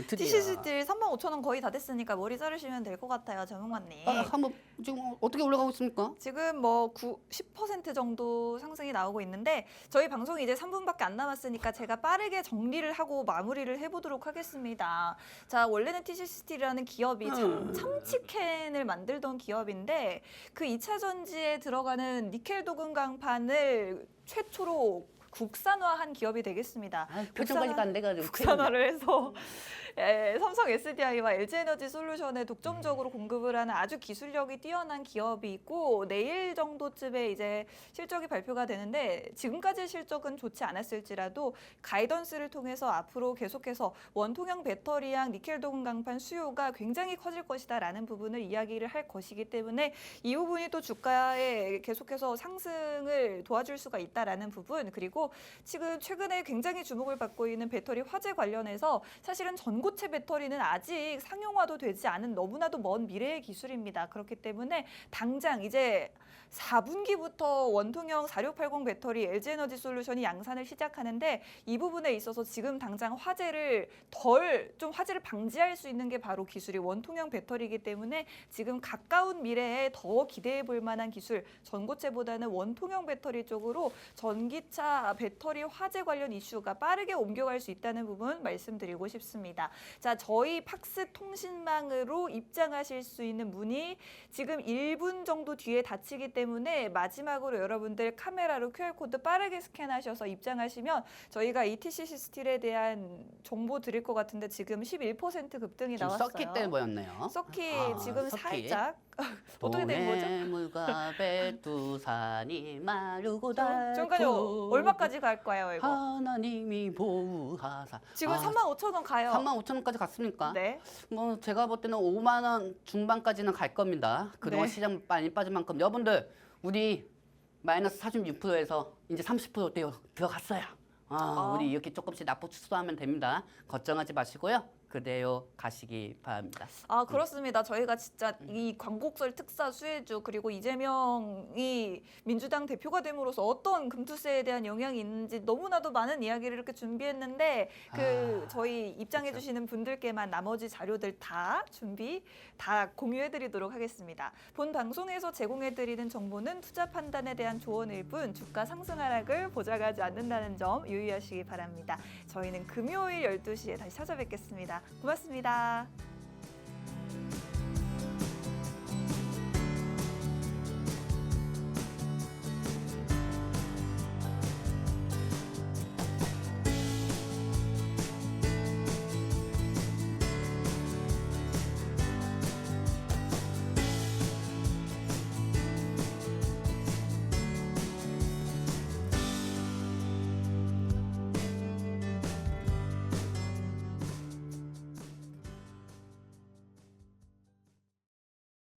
드디어.
TCC 스틸 35,000원 거의 다 됐으니까 머리 자르시면 될 것 같아요, 전문가님.
한번 지금 어떻게 올라가고 있습니까?
지금 뭐 10% 정도 상승이 나오고 있는데 저희 방송이 이제 3분밖에 안 남았으니까 제가 빠르게 정리를 하고 마무리를 해보도록 하겠습니다. 자, 원래는 TCC 스틸이라는 기업이 참치캔을 만들던 기업인데 그 2차 전지에 들어가는 니켈 도금 강판을 최초로 국산화한 기업이 되겠습니다.
표정까지도 안 돼가지고
국산화를 해서 삼성 SDI와 LG에너지 솔루션에 독점적으로 공급을 하는 아주 기술력이 뛰어난 기업이 있고 내일 정도쯤에 이제 실적이 발표가 되는데 지금까지 실적은 좋지 않았을지라도 가이던스를 통해서 앞으로 계속해서 원통형 배터리랑 니켈 도금 강판 수요가 굉장히 커질 것이다라는 부분을 이야기를 할 것이기 때문에 이 부분이 또 주가에 계속해서 상승을 도와줄 수가 있다라는 부분 그리고 지금 최근에 굉장히 주목을 받고 있는 배터리 화재 관련해서 사실은 전고체 배터리는 아직 상용화도 되지 않은 너무나도 먼 미래의 기술입니다. 그렇기 때문에 당장 이제 4분기부터 원통형 4680 배터리 LG에너지 솔루션이 양산을 시작하는데 이 부분에 있어서 지금 당장 화재를 방지할 수 있는 게 바로 기술이 원통형 배터리이기 때문에 지금 가까운 미래에 더 기대해 볼 만한 기술 전고체보다는 원통형 배터리 쪽으로 전기차 배터리 화재 관련 이슈가 빠르게 옮겨갈 수 있다는 부분 말씀드리고 싶습니다. 자, 저희 팍스 통신망으로 입장하실 수 있는 문이 지금 1분 정도 뒤에 닫히기 때문에 마지막으로 여러분들 카메라로 QR코드 빠르게 스캔하셔서 입장하시면 저희가 이 TCC 스틸에 대한 정보 드릴 것 같은데 지금 11% 급등이 나왔어요.
서킷 때 보였네요.
서킷 지금
서킷.
살짝 어떻게 된 거죠?
물과 백두산이 마르고
지금까지
닳도록
얼마까지 갈까요, 이거?
하나님이 보호하사.
지금 35,000원 가요.
35,000원까지 갔습니까?
네.
뭐 제가 볼 때는 5만 원 중반까지는 갈 겁니다. 그동안
네.
시장 많이 빠진 만큼 여러분들 우리 마이너스 46%에서 이제 30% 들어갔어요. 우리 이렇게 조금씩 낙폭 축소하면 됩니다. 걱정하지 마시고요. 그대로 가시기 바랍니다.
그렇습니다. 저희가 진짜 이 광곡설 특사 수혜주 그리고 이재명이 민주당 대표가 됨으로써 어떤 금투세에 대한 영향이 있는지 너무나도 많은 이야기를 이렇게 준비했는데 저희 입장해 주시는 분들께만 나머지 자료들 다 공유해드리도록 하겠습니다. 본 방송에서 제공해드리는 정보는 투자 판단에 대한 조언일 뿐 주가 상승 하락을 보장하지 않는다는 점 유의하시기 바랍니다. 저희는 금요일 12시에 다시 찾아뵙겠습니다. 고맙습니다.